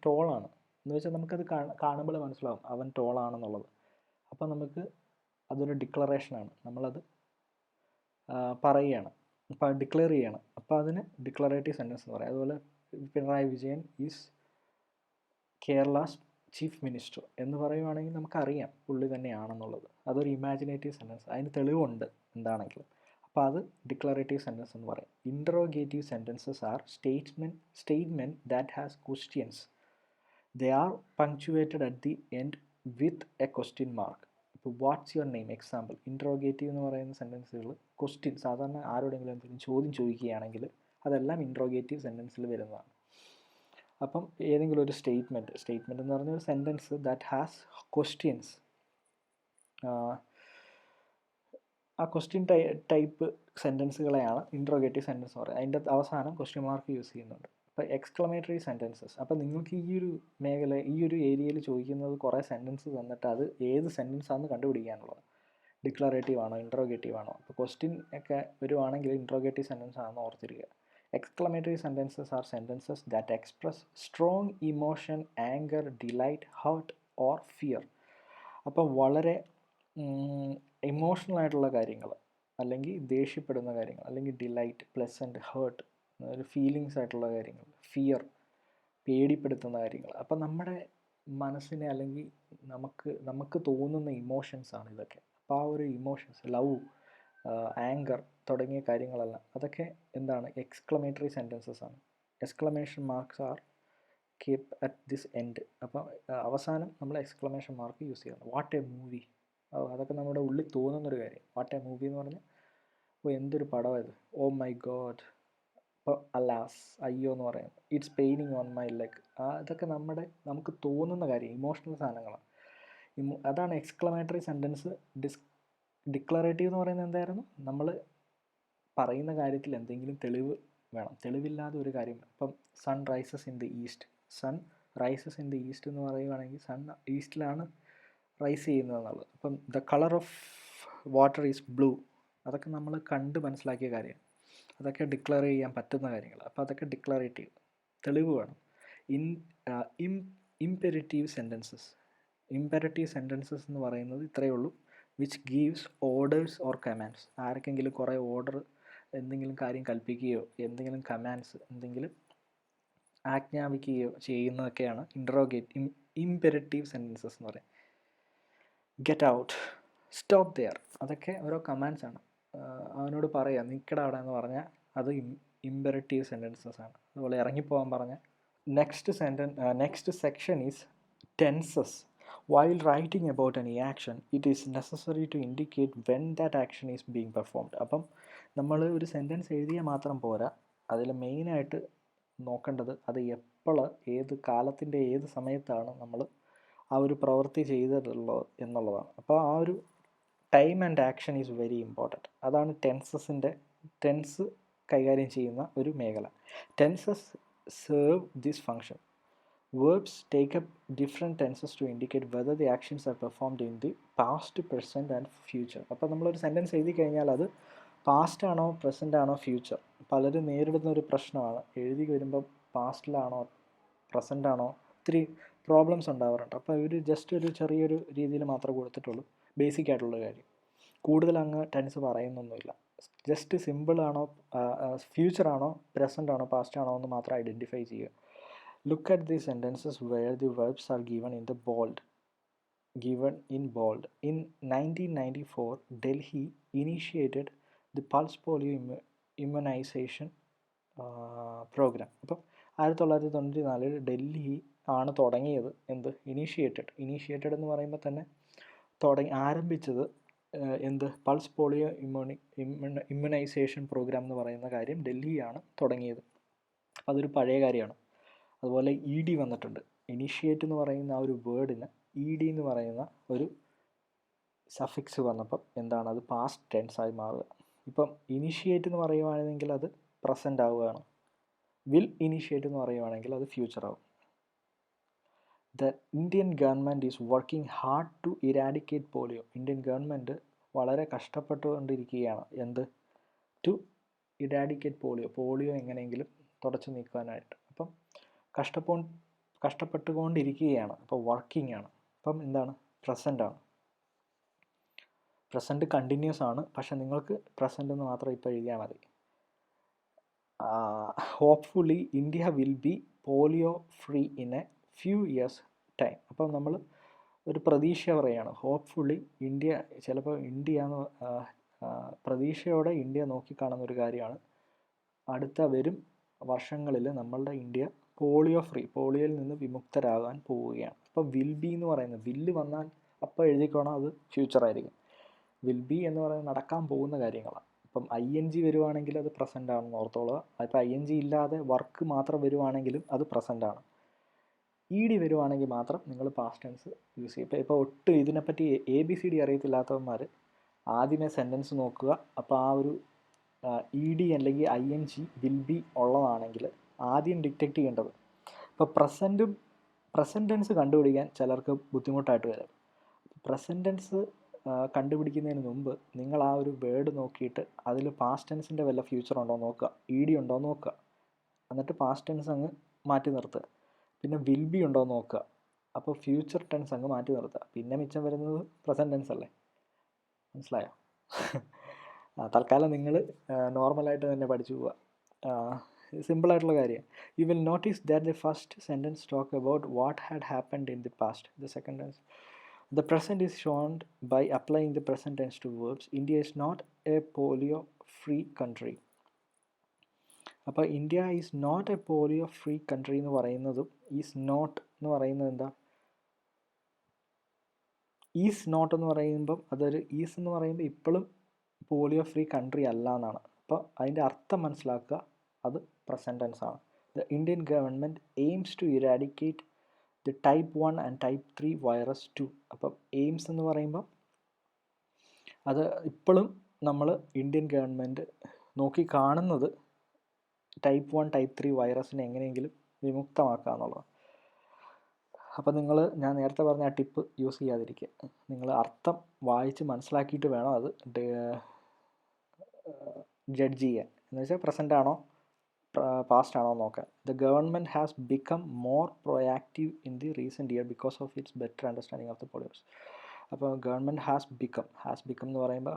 ടോളാണ് എന്ന് വെച്ചാൽ നമുക്കത് കാണുമ്പോൾ മനസ്സിലാവും അവൻ ടോളാണെന്നുള്ളത്. അപ്പം നമുക്ക് അതൊരു ഡിക്ലറേഷനാണ്, നമ്മളത് പറയുകയാണ്, അപ്പോൾ ഡിക്ലെയർ ചെയ്യണം. അപ്പോൾ അതിന് ഡിക്ലറേറ്റീവ് സെൻറ്റൻസ് എന്ന് പറയും. അതുപോലെ Pinarayi Vijayan is Kerala's chief minister എന്ന് പറയുവാണെങ്കിൽ നമുക്കറിയാം പുള്ളി തന്നെയാണെന്നുള്ളത്. അതൊരു ഇമാജിനേറ്റീവ് സെൻറ്റൻസ്, അതിന് തെളിവുണ്ട് എന്താണെങ്കിലും. അപ്പോൾ അത് ഡിക്ലറേറ്റീവ് സെൻറ്റൻസ് എന്ന് പറയും. Interrogative sentences are statement that has questions. They are punctuated at the end with a question mark. ഇപ്പോൾ what's your name example. Interrogative എന്ന് പറയുന്ന സെൻറ്റൻസുകൾ ക്വസ്റ്റ്യൻ, സാധാരണ ആരോടെങ്കിലും എന്തെങ്കിലും ചോദ്യം ചോദിക്കുകയാണെങ്കിൽ അതെല്ലാം ഇൻട്രോഗേറ്റീവ് സെൻറ്റൻസിൽ വരുന്നതാണ്. അപ്പം ഏതെങ്കിലും ഒരു സ്റ്റേറ്റ്മെൻറ്റ് എന്ന് പറഞ്ഞ ഒരു സെൻറ്റൻസ് ദാറ്റ് ഹാസ് ക്വസ്റ്റ്യൻസ്, ആ ക്വസ്റ്റ്യൻ ടൈപ്പ് സെൻറ്റൻസുകളെയാണ് ഇൻട്രോഗേറ്റീവ് സെൻറ്റൻസ് എന്ന് പറയുന്നത്. അതിൻ്റെ അവസാനം ക്വസ്റ്റ്യൻ മാർക്ക് യൂസ് ചെയ്യുന്നുണ്ട്. ഇപ്പോൾ എക്സ്ക്ലമേറ്ററി സെൻറ്റൻസസ്. അപ്പോൾ നിങ്ങൾക്ക് ഈ ഒരു മേഖല, ഈ ഒരു ഏരിയയിൽ ചോദിക്കുന്നത് കുറേ സെൻറ്റൻസ് തന്നിട്ട് അത് ഏത് സെൻറ്റൻസ് ആണെന്ന് കണ്ടുപിടിക്കാനുള്ളത്. ഡിക്ലറേറ്റീവ് ആണോ ഇൻട്രോഗേറ്റീവ് ആണോ? അപ്പോൾ ക്വസ്റ്റ്യൻ ഒക്കെ വരുവാണെങ്കിൽ ഇൻട്രോഗേറ്റീവ് സെൻറ്റൻസ് ആണെന്ന് ഓർത്തിരിക്കുക. Exclamatory sentences are sentences that express strong emotion, anger, delight, hurt or fear. അപ്പം വളരെ ഇമോഷണൽ ആയിട്ടുള്ള കാര്യങ്ങൾ, അല്ലെങ്കിൽ ദേഷ്യപ്പെടുന്ന കാര്യങ്ങൾ, അല്ലെങ്കിൽ ഡിലൈറ്റ്, പ്ലസൻറ്റ്, ഹേർട്ട്, ഒരു ഫീലിങ്സ് ആയിട്ടുള്ള കാര്യങ്ങൾ, ഫിയർ, പേടിപ്പെടുത്തുന്ന കാര്യങ്ങൾ. അപ്പം നമ്മുടെ മനസ്സിനെ അല്ലെങ്കിൽ നമുക്ക് തോന്നുന്ന ഇമോഷൻസാണ് ഇതൊക്കെ. അപ്പോൾ ആ ഒരു ഇമോഷൻസ്, ലവ്, ആങ്കർ തുടങ്ങിയ കാര്യങ്ങളെല്ലാം അതൊക്കെ എന്താണ്? എക്സ്ക്ലമേറ്ററി സെൻറ്റൻസസ് ആണ്. Exclamation marks are keep at this end. അപ്പം അവസാനം നമ്മൾ എക്സ്ക്ലമേഷൻ മാർക്ക് യൂസ് ചെയ്യണം. വാട്ട് എ മൂവി, അതൊക്കെ നമ്മുടെ ഉള്ളിൽ തോന്നുന്നൊരു കാര്യം. വാട്ട് എ മൂവി എന്ന് പറഞ്ഞാൽ ഓ എന്തൊരു പടമായത്, ഓ മൈ ഗോഡ്, ഇപ്പോൾ അലാസ്, അയ്യോ എന്ന് പറയുന്നത്, it's paining on my leg. അതൊക്കെ നമുക്ക് തോന്നുന്ന കാര്യം, ഇമോഷണൽ സാധനങ്ങളാണ്. അതാണ് എക്സ്ക്ലമേറ്ററി സെൻറ്റൻസ്. ഡിക്ലറേറ്റീവ് എന്ന് പറയുന്നത് എന്തായിരുന്നു? നമ്മൾ പറയുന്ന കാര്യത്തിൽ എന്തെങ്കിലും തെളിവ് വേണം. തെളിവില്ലാതെ ഒരു കാര്യം. ഇപ്പം sun rises in the east, sun rises in the east എന്ന് പറയുകയാണെങ്കിൽ സൺ ഈസ്റ്റിലാണ് റൈസ് ചെയ്യുന്നതെന്നുള്ളത്. അപ്പം the colour of water is blue, അതൊക്കെ നമ്മൾ കണ്ട് മനസ്സിലാക്കിയ കാര്യം. അതൊക്കെ ഡിക്ലെയർ ചെയ്യാൻ പറ്റുന്ന കാര്യങ്ങൾ. അപ്പോൾ അതൊക്കെ ഡിക്ലറേറ്റീവ്, തെളിവ് വേണം. Imperative sentences. ഇംപെരറ്റീവ് സെൻറ്റൻസസ് എന്ന് പറയുന്നത് ഇത്രയേ ഉള്ളൂ. Which gives orders or commands. ആർക്കെങ്കിലും കുറേ ഓർഡർ, എന്തെങ്കിലും കാര്യം കൽപ്പിക്കുകയോ എന്തെങ്കിലും കമാൻഡ്സ്, എന്തെങ്കിലും ആജ്ഞാപിക്കുകയോ ചെയ്യുന്നതൊക്കെയാണ് ഇംപെരറ്റീവ് സെൻറ്റൻസസ് എന്ന് പറയും. ഗെറ്റ് ഔട്ട്, സ്റ്റോപ്പ് ദെയർ, അതൊക്കെ ഓരോ കമാൻഡ്സാണ്. അവനോട് പറയാം നിൽക്കട അവിടെ എന്ന് പറഞ്ഞാൽ അത് ഇംപെരറ്റീവ് സെൻറ്റൻസസ് ആണ്. അതുപോലെ ഇറങ്ങിപ്പോകാൻ പറഞ്ഞാൽ. Next section is tenses. While writing about any action, it is necessary to indicate when that action is being performed. അപ്പം നമ്മൾ ഒരു സെൻറ്റൻസ് എഴുതിയാൽ മാത്രം പോരാ, അതിൽ മെയിനായിട്ട് നോക്കേണ്ടത് അത് എപ്പോൾ, ഏത് കാലത്തിൻ്റെ ഏത് സമയത്താണ് നമ്മൾ ആ ഒരു പ്രവൃത്തി ചെയ്തിട്ടുള്ളത് എന്നുള്ളതാണ്. അപ്പോൾ ആ ഒരു time and action is very important. അതാണ് ടെൻസ് കൈകാര്യം ചെയ്യുന്ന ഒരു മേഖല. Tenses serve this function. Verbs take up different tenses to indicate whether the actions are performed in the past, present and future. അപ്പോൾ നമ്മളൊരു സെൻറ്റൻസ് എഴുതി കഴിഞ്ഞാൽ അത് പാസ്റ്റ് ആണോ പ്രസൻ്റ് ആണോ ഫ്യൂച്ചർ. പലരും നേരിടുന്ന ഒരു പ്രശ്നമാണ്, എഴുതി വരുമ്പോൾ പാസ്റ്റിലാണോ പ്രസൻ്റ് ആണോ, ഒത്തിരി പ്രോബ്ലംസ് ഉണ്ടാവാറുണ്ട്. അപ്പോൾ ഇവർ ജസ്റ്റ് ഒരു ചെറിയൊരു രീതിയിൽ മാത്രമേ കൊടുത്തിട്ടുള്ളൂ, ബേസിക് ആയിട്ടുള്ള കാര്യം. കൂടുതൽ അങ്ങ് ടെൻസ് പറയുന്നൊന്നുമില്ല. ജസ്റ്റ് സിമ്പിൾ ആണോ ഫ്യൂച്ചർ ആണോ പ്രസൻ്റ് ആണോ പാസ്റ്റ് ആണോ എന്ന് മാത്രം ഐഡൻറ്റിഫൈ ചെയ്യുക. Look at the sentences where the verbs are given in bold. In 1994, Delhi initiated the pulse polio immunization program. അപ്പം 1994 ഡൽഹി ആണ് തുടങ്ങിയത്. എന്ത്? ഇനീഷ്യേറ്റഡ് എന്ന് പറയുമ്പോൾ തന്നെ ആരംഭിച്ചത് എന്ത്? പൾസ് പോളിയോ ഇമ്മ്യൂണൈസേഷൻ പ്രോഗ്രാം എന്ന് പറയുന്ന കാര്യം ഡൽഹിയാണ് തുടങ്ങിയത്. അതൊരു പഴയ കാര്യമാണ്. അതുപോലെ ഇ ഡി വന്നിട്ടുണ്ട്. ഇനീഷ്യേറ്റ് എന്ന് പറയുന്ന ആ ഒരു വേർഡിന് ഇ ഡി എന്ന് പറയുന്ന ഒരു സഫിക്സ് വന്നപ്പം എന്താണ്? അത് പാസ്റ്റ് ടെൻസ് ആയി മാറുക. ഇപ്പം ഇനീഷ്യേറ്റ് എന്ന് പറയുവാണെങ്കിൽ അത് പ്രസൻ്റ് ആവുകയാണ്. വിൽ ഇനീഷ്യേറ്റ് എന്ന് പറയുവാണെങ്കിൽ അത് ഫ്യൂച്ചർ ആവും. The Indian government is working hard to eradicate polio. Indian government വളരെ കഷ്ടപ്പെട്ടുകൊണ്ടിരിക്കുകയാണ്. എന്ത്? ടു ഇറാഡിക്കേറ്റ് പോളിയോ എങ്ങനെയെങ്കിലും തുടച്ചു നീക്കാനായിട്ട്. അപ്പം കഷ്ടപ്പെട്ടുകൊണ്ടിരിക്കുകയാണ്. അപ്പോൾ വർക്കിംഗ് ആണ്. അപ്പം എന്താണ്? പ്രസൻ്റ് ആണ്. പ്രസൻറ്റ് കണ്ടിന്യൂസ് ആണ്, പക്ഷെ നിങ്ങൾക്ക് പ്രസൻ്റ് എന്ന് മാത്രം ഇപ്പോൾ എഴുതിയാൽ മതി. Hopefully India will B polio free in A few years time. അപ്പം നമ്മൾ ഒരു പ്രതീക്ഷ പറയുകയാണ്. ഹോപ്പ്ഫുള്ളി ഇന്ത്യ, ചിലപ്പോൾ ഇന്ത്യ പ്രതീക്ഷയോടെ ഇന്ത്യ നോക്കിക്കാണുന്ന ഒരു കാര്യമാണ്. അടുത്ത വരും വർഷങ്ങളിൽ നമ്മളുടെ ഇന്ത്യ പോളിയോയിൽ നിന്ന് വിമുക്തരാകാൻ പോവുകയാണ്. അപ്പോൾ വിൽ ബി എന്ന് പറയുന്നത്, വില്ല് വന്നാൽ അപ്പോൾ എഴുതിക്കോണം അത് ഫ്യൂച്ചറായിരിക്കും. വിൽ ബി എന്ന് പറയുന്നത് നടക്കാൻ പോകുന്ന കാര്യങ്ങളാണ്. ഇപ്പം ഐ എൻ ജി വരുവാണെങ്കിൽ അത് പ്രസൻ്റ് ആണെന്ന് ഓർത്തോളുക. അതിപ്പോൾ ഐ എൻ ജി ഇല്ലാതെ വർക്ക് മാത്രം വരുവാണെങ്കിലും അത് പ്രസൻ്റ് ആണ്. ഇ ഡി വരുവാണെങ്കിൽ മാത്രം നിങ്ങൾ പാസ്റ്റ് ടെൻസ് യൂസ് ചെയ്യും. ഇപ്പോൾ ഒട്ടും ഇതിനെപ്പറ്റി ABCD അറിയത്തില്ലാത്തവന്മാർ ആദ്യമേ സെൻറ്റൻസ് നോക്കുക. അപ്പോൾ ആ ഒരു ഇ ഡി അല്ലെങ്കിൽ ING വിൽ ബി ഉള്ളതാണെങ്കിൽ ആദ്യം ഡിറ്റക്റ്റ് ചെയ്യേണ്ടത്. ഇപ്പോൾ പ്രസൻറ്റ് ടെൻസ് കണ്ടുപിടിക്കാൻ ചിലർക്ക് ബുദ്ധിമുട്ടായിട്ട് വരും. പ്രസൻറ്റ് ടെൻസ് കണ്ടുപിടിക്കുന്നതിന് മുമ്പ് നിങ്ങൾ ആ ഒരു വേർഡ് നോക്കിയിട്ട് അതിൽ പാസ്റ്റ് ടെൻസിൻ്റെ വല്ല ഫ്യൂച്ചർ ഉണ്ടോ എന്ന് നോക്കുക, ഉണ്ടോ എന്ന് നോക്കുക. എന്നിട്ട് പാസ്റ്റ് ടെൻസ് അങ്ങ് മാറ്റി നിർത്തുക. പിന്നെ വിൽ ബി ഉണ്ടോ എന്ന് നോക്കുക. അപ്പോൾ ഫ്യൂച്ചർ ടെൻസ് അങ്ങ് മാറ്റി നിർത്തുക. പിന്നെ മിച്ചം വരുന്നത് പ്രസൻറ്റ് ടെൻസ് അല്ലേ. മനസ്സിലായോ? തൽക്കാലം നിങ്ങൾ നോർമലായിട്ട് തന്നെ പഠിച്ചു പോവുക. സിമ്പിളായിട്ടുള്ള കാര്യമാണ്. You will notice that the first sentence talk about what had happened in the past. The second tense the present is shown by applying the present tense to verbs. India is not a polio free country. അപ്പോൾ India is not a polio free country എന്ന് പറയുന്നതും ഈസ് നോട്ട് എന്ന് പറയുന്നത് എന്താ? ഈസ് നോട്ട് എന്ന് പറയുമ്പം അതൊരു ഈസ് എന്ന് പറയുമ്പോൾ ഇപ്പോഴും പോളിയോ ഫ്രീ കൺട്രി അല്ല എന്നാണ്. അപ്പോൾ അതിൻ്റെ അർത്ഥം മനസ്സിലാക്കുക, അത് പ്രസൻറ്റ് ടെൻസ് ആണ്. The Indian government aims to eradicate the type 1 and type 3 virus 2. അപ്പം എയിംസ് എന്ന് പറയുമ്പോൾ അത് ഇപ്പോഴും നമ്മൾ ഇന്ത്യൻ ഗവൺമെൻറ് നോക്കി കാണുന്നത് ടൈപ്പ് 1 ടൈപ്പ് 3 വൈറസിനെ എങ്ങനെയെങ്കിലും വിമുക്തമാക്കുക എന്നുള്ളതാണ്. അപ്പോൾ നിങ്ങൾ ഞാൻ നേരത്തെ പറഞ്ഞ ആ ടിപ്പ് യൂസ് ചെയ്യാതിരിക്കുക. നിങ്ങൾ അർത്ഥം വായിച്ച് മനസ്സിലാക്കിയിട്ട് വേണം അത് ജഡ്ജ് ചെയ്യാൻ. എന്ന് വെച്ചാൽ പ്രസൻ്റ് ആണോ പാസ്റ്റ് ആണോ നോക്കാൻ. The government has become more proactive in the recent year because of its better understanding of the polios. അപ്പോൾ ഗവൺമെൻറ് ഹാസ് ബിക്കം എന്ന് പറയുമ്പോൾ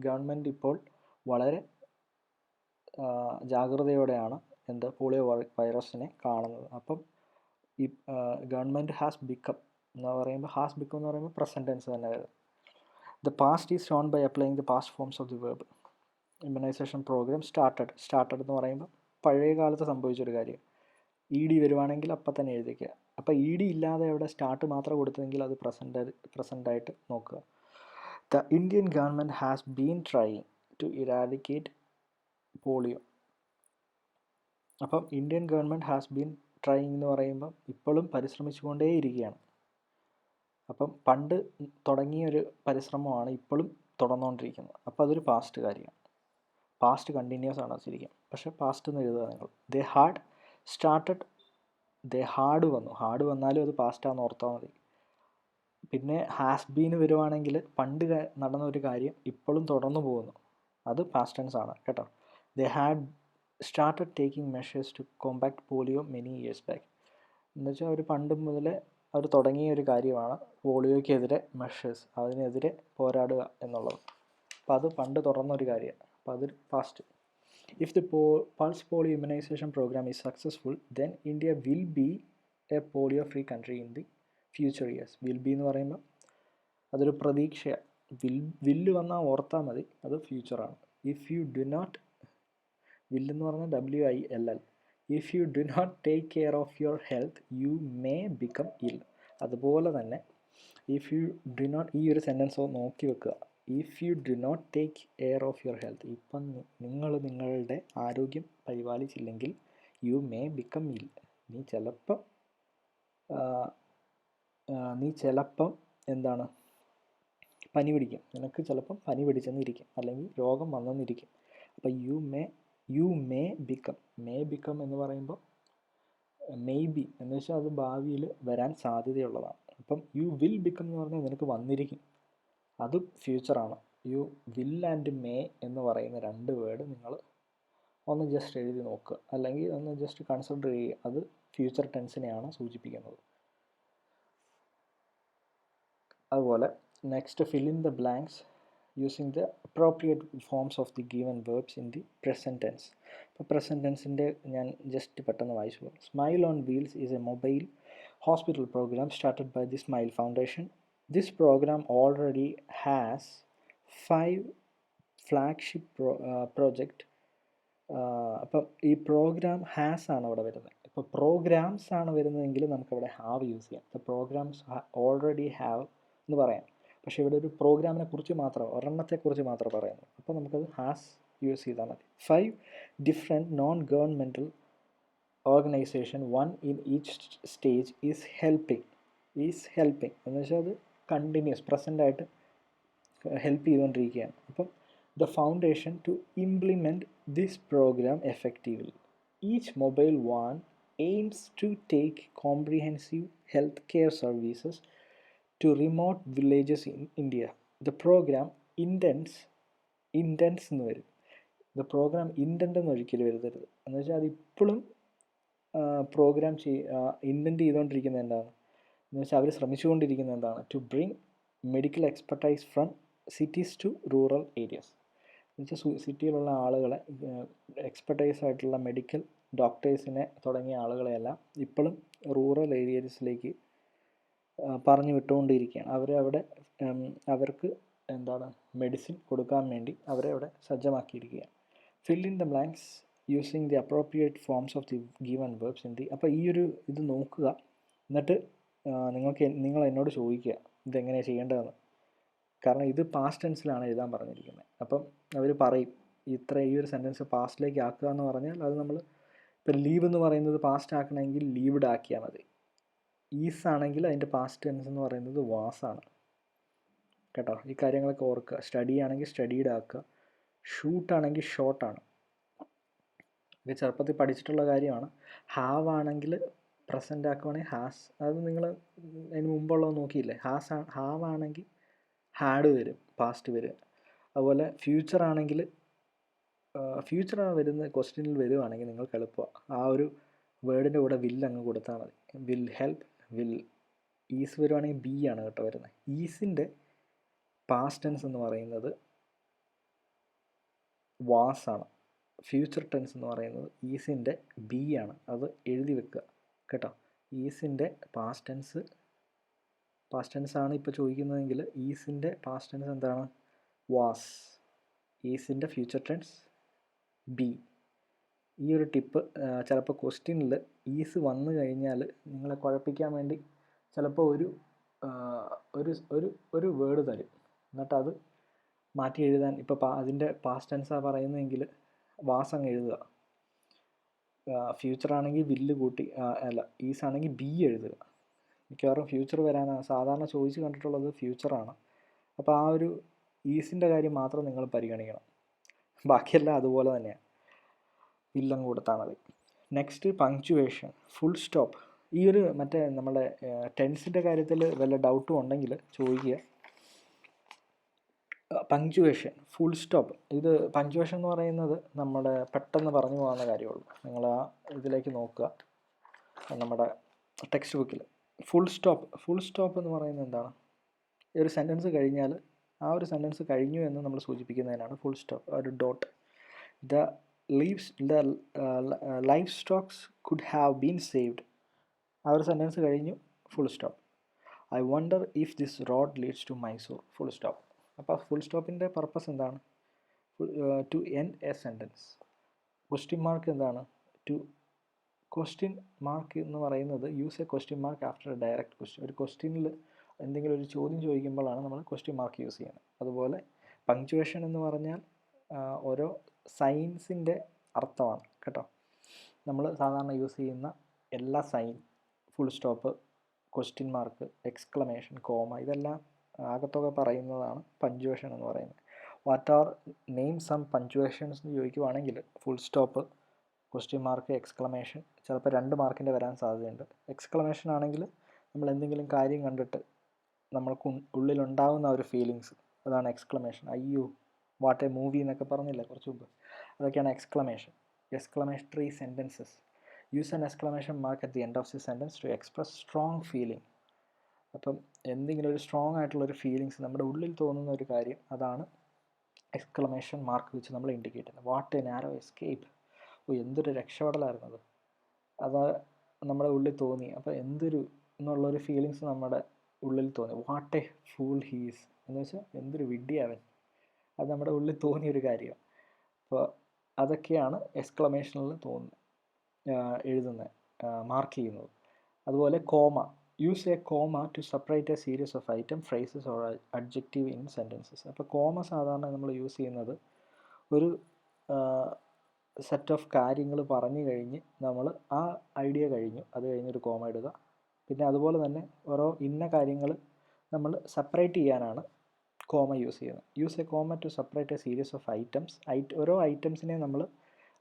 ഗവൺമെൻറ് ഇപ്പോൾ വളരെ ജാഗ്രതയോടെയാണ് പോളിയോ വൈറസിനെ കാണുന്നത്. അപ്പം ഈ ഗവൺമെൻറ് ഹാസ് ബിക്കം എന്ന് പറയുമ്പോൾ പ്രസൻറ്റ് ടെൻസ് തന്നെ വരും. The past is shown by applying the past forms of the verb. Immunisation programme started എന്ന് പറയുമ്പോൾ പഴയ കാലത്ത് സംഭവിച്ചൊരു കാര്യം. വരുവാണെങ്കിൽ അപ്പം തന്നെ എഴുതിക്കുക. അപ്പോൾ ഇല്ലാതെ അവിടെ സ്റ്റാർട്ട് മാത്രം കൊടുത്തതെങ്കിൽ അത് പ്രസൻ്റായിട്ട് നോക്കുക. The Indian government has been trying to eradicate polio. അപ്പം Indian government has been trying എന്ന് പറയുമ്പം ഇപ്പോഴും പരിശ്രമിച്ചുകൊണ്ടേയിരിക്കുകയാണ്. അപ്പം പണ്ട് തുടങ്ങിയൊരു പരിശ്രമമാണ് ഇപ്പോഴും തുടർന്നുകൊണ്ടിരിക്കുന്നത്. അപ്പോൾ അതൊരു പാസ്റ്റ് കാര്യമാണ്. പാസ്റ്റ് കണ്ടിന്യൂസ് ആണ് ശരിക്കും. പക്ഷേ പാസ്റ്റ് എന്ന് എഴുതുക നിങ്ങൾ. ഹാഡ് വന്നാലും അത് പാസ്റ്റാന്ന് ഓർത്താൽ മതി. പിന്നെ ഹാസ് ബീൻ വരുവാണെങ്കിൽ പണ്ട് നടന്ന ഒരു കാര്യം ഇപ്പോഴും തുടർന്നു പോകുന്നു, അത് പാസ്റ്റ് ടെൻസ് ആണ് കേട്ടോ. They had started taking measures to compact polio many years back. എന്ന് വെച്ചാൽ അവർ പണ്ട് മുതലേ അവർ തുടങ്ങിയ ഒരു കാര്യമാണ് പോളിയോയ്ക്കെതിരെ അതിനെതിരെ പോരാടുക എന്നുള്ളത്. അപ്പോൾ അത് പണ്ട് തുടർന്നൊരു കാര്യമാണ്. അപ്പോൾ അതൊരു past. If the pulse polio immunisation programme is successful then India will be a polio free country in the future years. Will be എന്ന് പറയുമ്പോൾ അതൊരു പ്രതീക്ഷയാണ്. വില്ല് വന്നാൽ ഓർത്താൽ മതി, അത് ഫ്യൂച്ചറാണ്. ഇഫ് യു ഡു നോട്ട്, വില്ലെന്ന് പറഞ്ഞാൽ WILL. If you do not take care of your health you may become ill. അതുപോലെ തന്നെ ഇഫ് യു ഡു നോട്ട്, ഈ ഒരു സെൻറ്റൻസ് നോക്കി വെക്കുക. If you do not take care of your health, ഇപ്പം നിങ്ങൾ നിങ്ങളുടെ ആരോഗ്യം പരിപാലിച്ചില്ലെങ്കിൽ യു മേ ബിക്കം ഇൽ. നീ ചിലപ്പം എന്താണ് പനി പിടിക്കും. നിനക്ക് ചിലപ്പം പനി പിടിച്ചെന്നിരിക്കും, അല്ലെങ്കിൽ രോഗം വന്നെന്നിരിക്കും. അപ്പം യു മേ ബിക്കം എന്ന് പറയുമ്പോൾ ബി എന്ന് വെച്ചാൽ അത് ഭാവിയിൽ വരാൻ സാധ്യതയുള്ളതാണ്. അപ്പം യു വിൽ ബിക്കം എന്ന് പറഞ്ഞാൽ നിനക്ക് വന്നിരിക്കും, അത് ഫ്യൂച്ചറാണ്. യു വിൽ ആൻഡ് മേ എന്ന് പറയുന്ന രണ്ട് വേർഡ് നിങ്ങൾ ഒന്ന് ജസ്റ്റ് എഴുതി നോക്കുക, അല്ലെങ്കിൽ ഒന്ന് ജസ്റ്റ് കൺസിഡർ ചെയ്യുക. അത് ഫ്യൂച്ചർ ടെൻസിനെയാണ് സൂചിപ്പിക്കുന്നത്. അതുപോലെ next, fill in the blanks using the appropriate forms of the given verbs in the present tense. ഇപ്പോൾ പ്രസൻറ്റ് ടെൻസിൻ്റെ ഞാൻ ജസ്റ്റ് പെട്ടെന്ന് വായിച്ചു പോകും. Smile on wheels is a mobile hospital program started by the Smile Foundation. This program already has 5 flagship project. അപ്പം ഈ പ്രോഗ്രാം ഹാസ് ആണ് അവിടെ വരുന്നത്. ഇപ്പോൾ പ്രോഗ്രാംസ് ആണ് വരുന്നതെങ്കിൽ നമുക്കവിടെ ഹാവ് യൂസ് ചെയ്യാം. ദ പ്രോഗ്രാംസ് ഓൾറെഡി ഹാവ് എന്ന് പറയാം. പക്ഷേ ഇവിടെ ഒരു പ്രോഗ്രാമിനെ കുറിച്ച് മാത്രം, ഒരെണ്ണത്തെക്കുറിച്ച് മാത്രം പറയുന്നു. അപ്പോൾ നമുക്കത് ഹാസ് യൂസ് ചെയ്താൽ മതി. 5 different non-governmental organisation, one in each stage is helping എന്ന് വെച്ചാൽ അത് കണ്ടിന്യൂസ് പ്രസൻ്റായിട്ട് ഹെൽപ്പ് ചെയ്തുകൊണ്ടിരിക്കുകയാണ്. അപ്പം the foundation to implement this programme effectively. Each mobile van aims to take comprehensive healthcare services to remote villages in India. The program intends എന്ന് വരും. ദ പ്രോഗ്രാം ഇൻറ്റൻ്റ് എന്ന് ഒരിക്കലും എഴുതരുത്. എന്ന് വെച്ചാൽ അതിപ്പോഴും പ്രോഗ്രാം ഇൻറ്റൻറ്റ് ചെയ്തുകൊണ്ടിരിക്കുന്നത് എന്താണ് എന്ന് വെച്ചാൽ അവർ ശ്രമിച്ചുകൊണ്ടിരിക്കുന്നത് എന്താണ്, to bring medical expertise from cities to rural areas. എന്ന് വെച്ചാൽ സിറ്റിയിലുള്ള ആളുകളെ, എക്സ്പെർട്ടൈസ് ആയിട്ടുള്ള മെഡിക്കൽ ഡോക്ടേഴ്സിനെ തുടങ്ങിയ ആളുകളെയെല്ലാം ഇപ്പോഴും റൂറൽ ഏരിയസിലേക്ക് പറഞ്ഞു വിട്ടുകൊണ്ടിരിക്കുകയാണ്. അവരവിടെ അവർക്ക് എന്താണ് മെഡിസിൻ കൊടുക്കാൻ വേണ്ടി അവരെ അവിടെ സജ്ജമാക്കിയിരിക്കുകയാണ്. Fill in the blanks using the appropriate forms of the given verbs in the. അപ്പോൾ ഈ ഒരു ഇത് നോക്കുക, എന്നിട്ട് നിങ്ങൾ എന്നോട് ചോദിക്കുക ഇതെങ്ങനെയാണ് ചെയ്യേണ്ടതെന്ന്. കാരണം ഇത് പാസ്റ്റ് ടെൻസിലാണ് എഴുതാൻ പറഞ്ഞിരിക്കുന്നത്. അപ്പം അവർ പറയും ഈ ഒരു സെൻറ്റൻസ് പാസ്റ്റിലേക്ക് ആക്കുക എന്ന് പറഞ്ഞാൽ അത് നമ്മൾ ഇപ്പോൾ ലീവ് എന്ന് പറയുന്നത് പാസ്റ്റ് ആക്കണമെങ്കിൽ ലീവ്ഡ് ആക്കിയാൽ മതി. ഈസ് ആണെങ്കിൽ അതിൻ്റെ പാസ്റ്റ് ടെൻസ് എന്ന് പറയുന്നത് വാസാണ് കേട്ടോ. ഈ കാര്യങ്ങളൊക്കെ ഓർക്കുക. സ്റ്റഡി ആണെങ്കിൽ സ്റ്റഡീഡ് ആക്കുക, ഷൂട്ട് ആണെങ്കിൽ ഷോട്ടാണ്. ഇത് ചെറുപ്പത്തിൽ പഠിച്ചിട്ടുള്ള കാര്യമാണ്. ഹാവ് ആണെങ്കിൽ പ്രസൻ്റ് ആക്കുവാണെങ്കിൽ ഹാസ്, അത് നിങ്ങൾ അതിന് മുമ്പുള്ളത് നോക്കിയില്ലേ. ഹാവ് ആണെങ്കിൽ ഹാഡ് വരും, പാസ്റ്റ് വരും. അതുപോലെ ഫ്യൂച്ചർ ആണെങ്കിൽ ഫ്യൂച്ചർ വരുന്ന ക്വസ്റ്റ്യനിൽ വരുവാണെങ്കിൽ നിങ്ങൾക്ക് എളുപ്പമാണ്. ആ ഒരു വേർഡിൻ്റെ കൂടെ വിൽ അങ്ങ് കൊടുത്താൽ മതി. Will help, will. ഈസ് വരുവാണെങ്കിൽ ബി ആണ് കേട്ടോ വരുന്നത്. ഈസിൻ്റെ പാസ്റ്റ് ടെൻസ് എന്ന് പറയുന്നത് വാസ് ആണ്. ഫ്യൂച്ചർ ടെൻസ് എന്ന് പറയുന്നത് ഈസിൻ്റെ ബി ആണ്. അത് എഴുതി വെക്കുക കേട്ടോ. ഈസിൻ്റെ പാസ്റ്റ് ടെൻസ് ആണ് ഇപ്പോൾ ചോദിക്കുന്നതെങ്കിൽ ഈസിൻ്റെ പാസ്റ്റ് ടെൻസ് എന്താണ്, വാസ്. ഈസിൻ്റെ ഫ്യൂച്ചർ ടെൻസ് ബി. ഈ ഒരു ടിപ്പ് ചിലപ്പോൾ ക്വസ്റ്റ്യനിൽ ഈസ് വന്നു കഴിഞ്ഞാൽ നിങ്ങളെ കുഴപ്പിക്കാൻ വേണ്ടി ചിലപ്പോൾ ഒരു വേർഡ് തരും, എന്നിട്ട് അത് മാറ്റി എഴുതാൻ. ഇപ്പോൾ അതിൻ്റെ പാസ്റ്റ് ടെൻസാണ് പറയുന്നതെങ്കിൽ വാസ് അങ്ങ് എഴുതുക. ഫ്യൂച്ചർ ആണെങ്കിൽ വില്ല് കൂട്ടി, അല്ല ഈസ് ആണെങ്കിൽ ബി എഴുതുക. മിക്കവാറും ഫ്യൂച്ചർ വരാനാണ് സാധാരണ ചോദിച്ച് കണ്ടിട്ടുള്ളത്, ഫ്യൂച്ചറാണ്. അപ്പോൾ ആ ഒരു ഈസിൻ്റെ കാര്യം മാത്രം നിങ്ങൾ പരിഗണിക്കണം, ബാക്കിയെല്ലാം അതുപോലെ തന്നെയാണ്. വില്ലങ്ങ് കൊടുത്താൽ മതി. Next punctuation, full stop. ഈ ഒരു മറ്റേ നമ്മുടെ ടെൻസിൻ്റെ കാര്യത്തിൽ വല്ല ഡൗട്ടും ഉണ്ടെങ്കിൽ ചോദിക്കുക. Punctuation, full stop. ഇത് പങ്ക്ച്വേഷൻ എന്ന് പറയുന്നത് നമ്മുടെ പെട്ടെന്ന് പറഞ്ഞു പോകുന്ന കാര്യമുള്ളൂ. നിങ്ങൾ ആ ഇതിലേക്ക് നോക്കുക നമ്മുടെ ടെക്സ്റ്റ് ബുക്കിൽ. ഫുൾ സ്റ്റോപ്പ് എന്ന് പറയുന്നത് എന്താണ്, ഒരു സെൻറ്റൻസ് കഴിഞ്ഞാൽ ആ ഒരു സെൻറ്റൻസ് കഴിഞ്ഞു എന്ന് നമ്മൾ സൂചിപ്പിക്കുന്നതിനാണ് ഫുൾ സ്റ്റോപ്പ്. ഒരു dot. The livestock could have been saved. ആ ഒരു സെൻറ്റൻസ് കഴിഞ്ഞു, full stop. I wonder if this road leads to Mysore, full stop. അപ്പോൾ ഫുൾ സ്റ്റോപ്പിൻ്റെ പർപ്പസ് എന്താണ്, to end a sentence. Question mark എന്താണ്, ടു ക്വസ്റ്റ്യൻ മാർക്ക് എന്ന് പറയുന്നത് use a question mark after a direct question. ഒരു ക്വസ്റ്റ്യനിൽ എന്തെങ്കിലും ഒരു ചോദ്യം ചോദിക്കുമ്പോഴാണ് നമ്മൾ ക്വസ്റ്റ്യൻ മാർക്ക് യൂസ് ചെയ്യുന്നത്. അതുപോലെ പങ്ക്ച്വേഷൻ എന്ന് പറഞ്ഞാൽ ഓരോ സൈൻസിൻ്റെ അർത്ഥമാണ് കേട്ടോ. നമ്മൾ സാധാരണ യൂസ് ചെയ്യുന്ന എല്ലാ sign, full stop, question mark, exclamation, comma, ഇതെല്ലാം ആകത്തൊക്കെ പറയുന്നതാണ് പഞ്ച്വേഷൻ എന്ന് പറയുന്നത്. What are name some punctuations എന്ന് ചോദിക്കുവാണെങ്കിൽ full stop, question mark, exclamation. ചിലപ്പോൾ 2 മാർക്കിൻ്റെ വരാൻ സാധ്യതയുണ്ട്. എക്സ്ക്ലമേഷൻ ആണെങ്കിൽ നമ്മൾ എന്തെങ്കിലും കാര്യം കണ്ടിട്ട് നമ്മൾക്ക് ഉള്ളിലുണ്ടാകുന്ന ഒരു ഫീലിങ്സ്, അതാണ് എക്സ്ക്ലമേഷൻ. അയ്യോ, വാട്ട് എ മൂവി എന്നൊക്കെ പറഞ്ഞില്ലേ കുറച്ച് മുമ്പ്, അതൊക്കെയാണ് exclamation. Exclamatory sentences. Use an exclamation mark at the end of the sentence to express strong feeling. അപ്പം എന്തെങ്കിലും ഒരു സ്ട്രോങ് ആയിട്ടുള്ളൊരു ഫീലിങ്സ് നമ്മുടെ ഉള്ളിൽ തോന്നുന്ന ഒരു കാര്യം, അതാണ് എക്സ്ക്ലമേഷൻ മാർക്ക് വെച്ച് നമ്മൾ ഇൻഡിക്കേറ്റ് ചെയ്യുന്നത്. വാട്ട് എ നാരോ എസ്കേപ്പ്, എന്തൊരു രക്ഷപ്പെടലായിരുന്നത്, അത് നമ്മുടെ ഉള്ളിൽ തോന്നി. അപ്പോൾ എന്തൊരു എന്നുള്ളൊരു ഫീലിങ്സ് നമ്മുടെ ഉള്ളിൽ തോന്നി. വാട്ട് എ ഫൂൾ ഹീസ് എന്ന് വെച്ചാൽ എന്തൊരു വിഡ്ഢിയാവൻ, അത് നമ്മുടെ ഉള്ളിൽ തോന്നിയൊരു കാര്യമാണ്. അപ്പോൾ അതൊക്കെയാണ് എക്സ്ക്ലമേഷനിൽ എഴുതുന്നത്, മാർക്ക് ചെയ്യുന്നത്. അതുപോലെ comma. Use A comma to separate A series of item, phrases or adjective in sentences. അപ്പോൾ കോമ സാധാരണ നമ്മൾ യൂസ് ചെയ്യുന്നത് ഒരു സെറ്റ് ഓഫ് കാര്യങ്ങൾ പറഞ്ഞു കഴിഞ്ഞ് നമ്മൾ ആ ഐഡിയ കഴിഞ്ഞു, അത് കഴിഞ്ഞൊരു കോമ ഇടുക. പിന്നെ അതുപോലെ തന്നെ ഓരോ ഇന്ന കാര്യങ്ങൾ നമ്മൾ സെപ്പറേറ്റ് ചെയ്യാനാണ് കോമ യൂസ് ചെയ്യുന്നത്. Use A comma to separate A series of items. ഓരോ ഐറ്റംസിനെ നമ്മൾ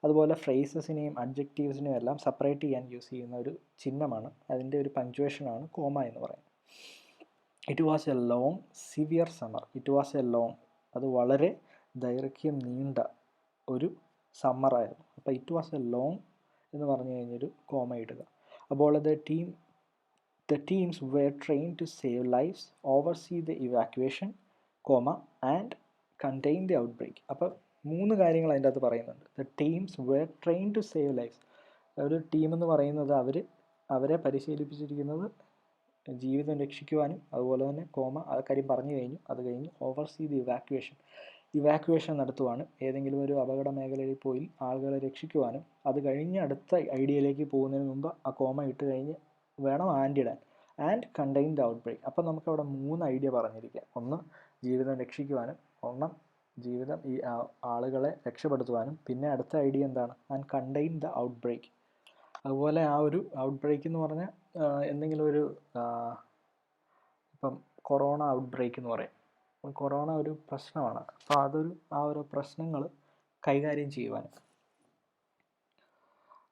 അതുപോലെ ഫ്രേസസിനെയും അഡ്ജക്റ്റീവ്സിനെയും എല്ലാം സെപ്പറേറ്റ് ചെയ്യാൻ യൂസ് ചെയ്യുന്ന ഒരു ചിഹ്നമാണ്, അതിൻ്റെ ഒരു പങ്ക്ച്വേഷനാണ് കോമ എന്ന് പറയുന്നത്. It was A long severe summer. It was A long, അത് വളരെ ദൈർഘ്യം നീണ്ട ഒരു സമ്മറായിരുന്നു. അപ്പോൾ ഇറ്റ് വാസ് എ ലോങ് എന്ന് പറഞ്ഞു കഴിഞ്ഞൊരു കോമ ഇടുക. അപ്പോൾ the teams were trained to save lives, oversee the evacuation, and contain the outbreak. അപ്പോൾ 3 കാര്യങ്ങൾ അതിൻ്റെ അകത്ത് പറയുന്നുണ്ട്. The teams were trained to save lives. ഒരു ടീം എന്ന് പറയുന്നത് അവരെ പരിശീലിപ്പിച്ചിരിക്കുന്നത് ജീവിതം രക്ഷിക്കുവാനും, അതുപോലെ തന്നെ ആ കാര്യം പറഞ്ഞു കഴിഞ്ഞു. അത് കഴിഞ്ഞ് ഓവർസീ ദി ഇവാക്യുവേഷൻ നടത്തുവാനും, ഏതെങ്കിലും ഒരു അപകട മേഖലയിൽ പോയി ആളുകളെ രക്ഷിക്കുവാനും, അത് കഴിഞ്ഞ് അടുത്ത ഐഡിയയിലേക്ക് പോകുന്നതിന് മുമ്പ് ആ കോമ ഇട്ട് കഴിഞ്ഞ് വേണം ഇടാൻ. And contain the outbreak. അപ്പം നമുക്കവിടെ 3 ഐഡിയ പറഞ്ഞിരിക്കുക. ഒന്ന് ജീവിതം രക്ഷിക്കുവാനും, ജീവിതം ഈ ആളുകളെ രക്ഷപ്പെടുത്തുവാനും, പിന്നെ അടുത്ത ഐഡിയ എന്താണ്, ആൻഡ് കണ്ടെയ്ൻ ദ ഔട്ട്ബ്രേക്ക്. അതുപോലെ ആ ഒരു ഔട്ട്ബ്രേക്ക് എന്ന് പറഞ്ഞാൽ എന്തെങ്കിലും ഒരു ഇപ്പം കൊറോണ ഔട്ട്ബ്രേക്ക് എന്ന് പറയും. കൊറോണ ഒരു പ്രശ്നമാണ്. അപ്പോൾ ആ ഒരു പ്രശ്നങ്ങൾ കൈകാര്യം ചെയ്യുവാൻ.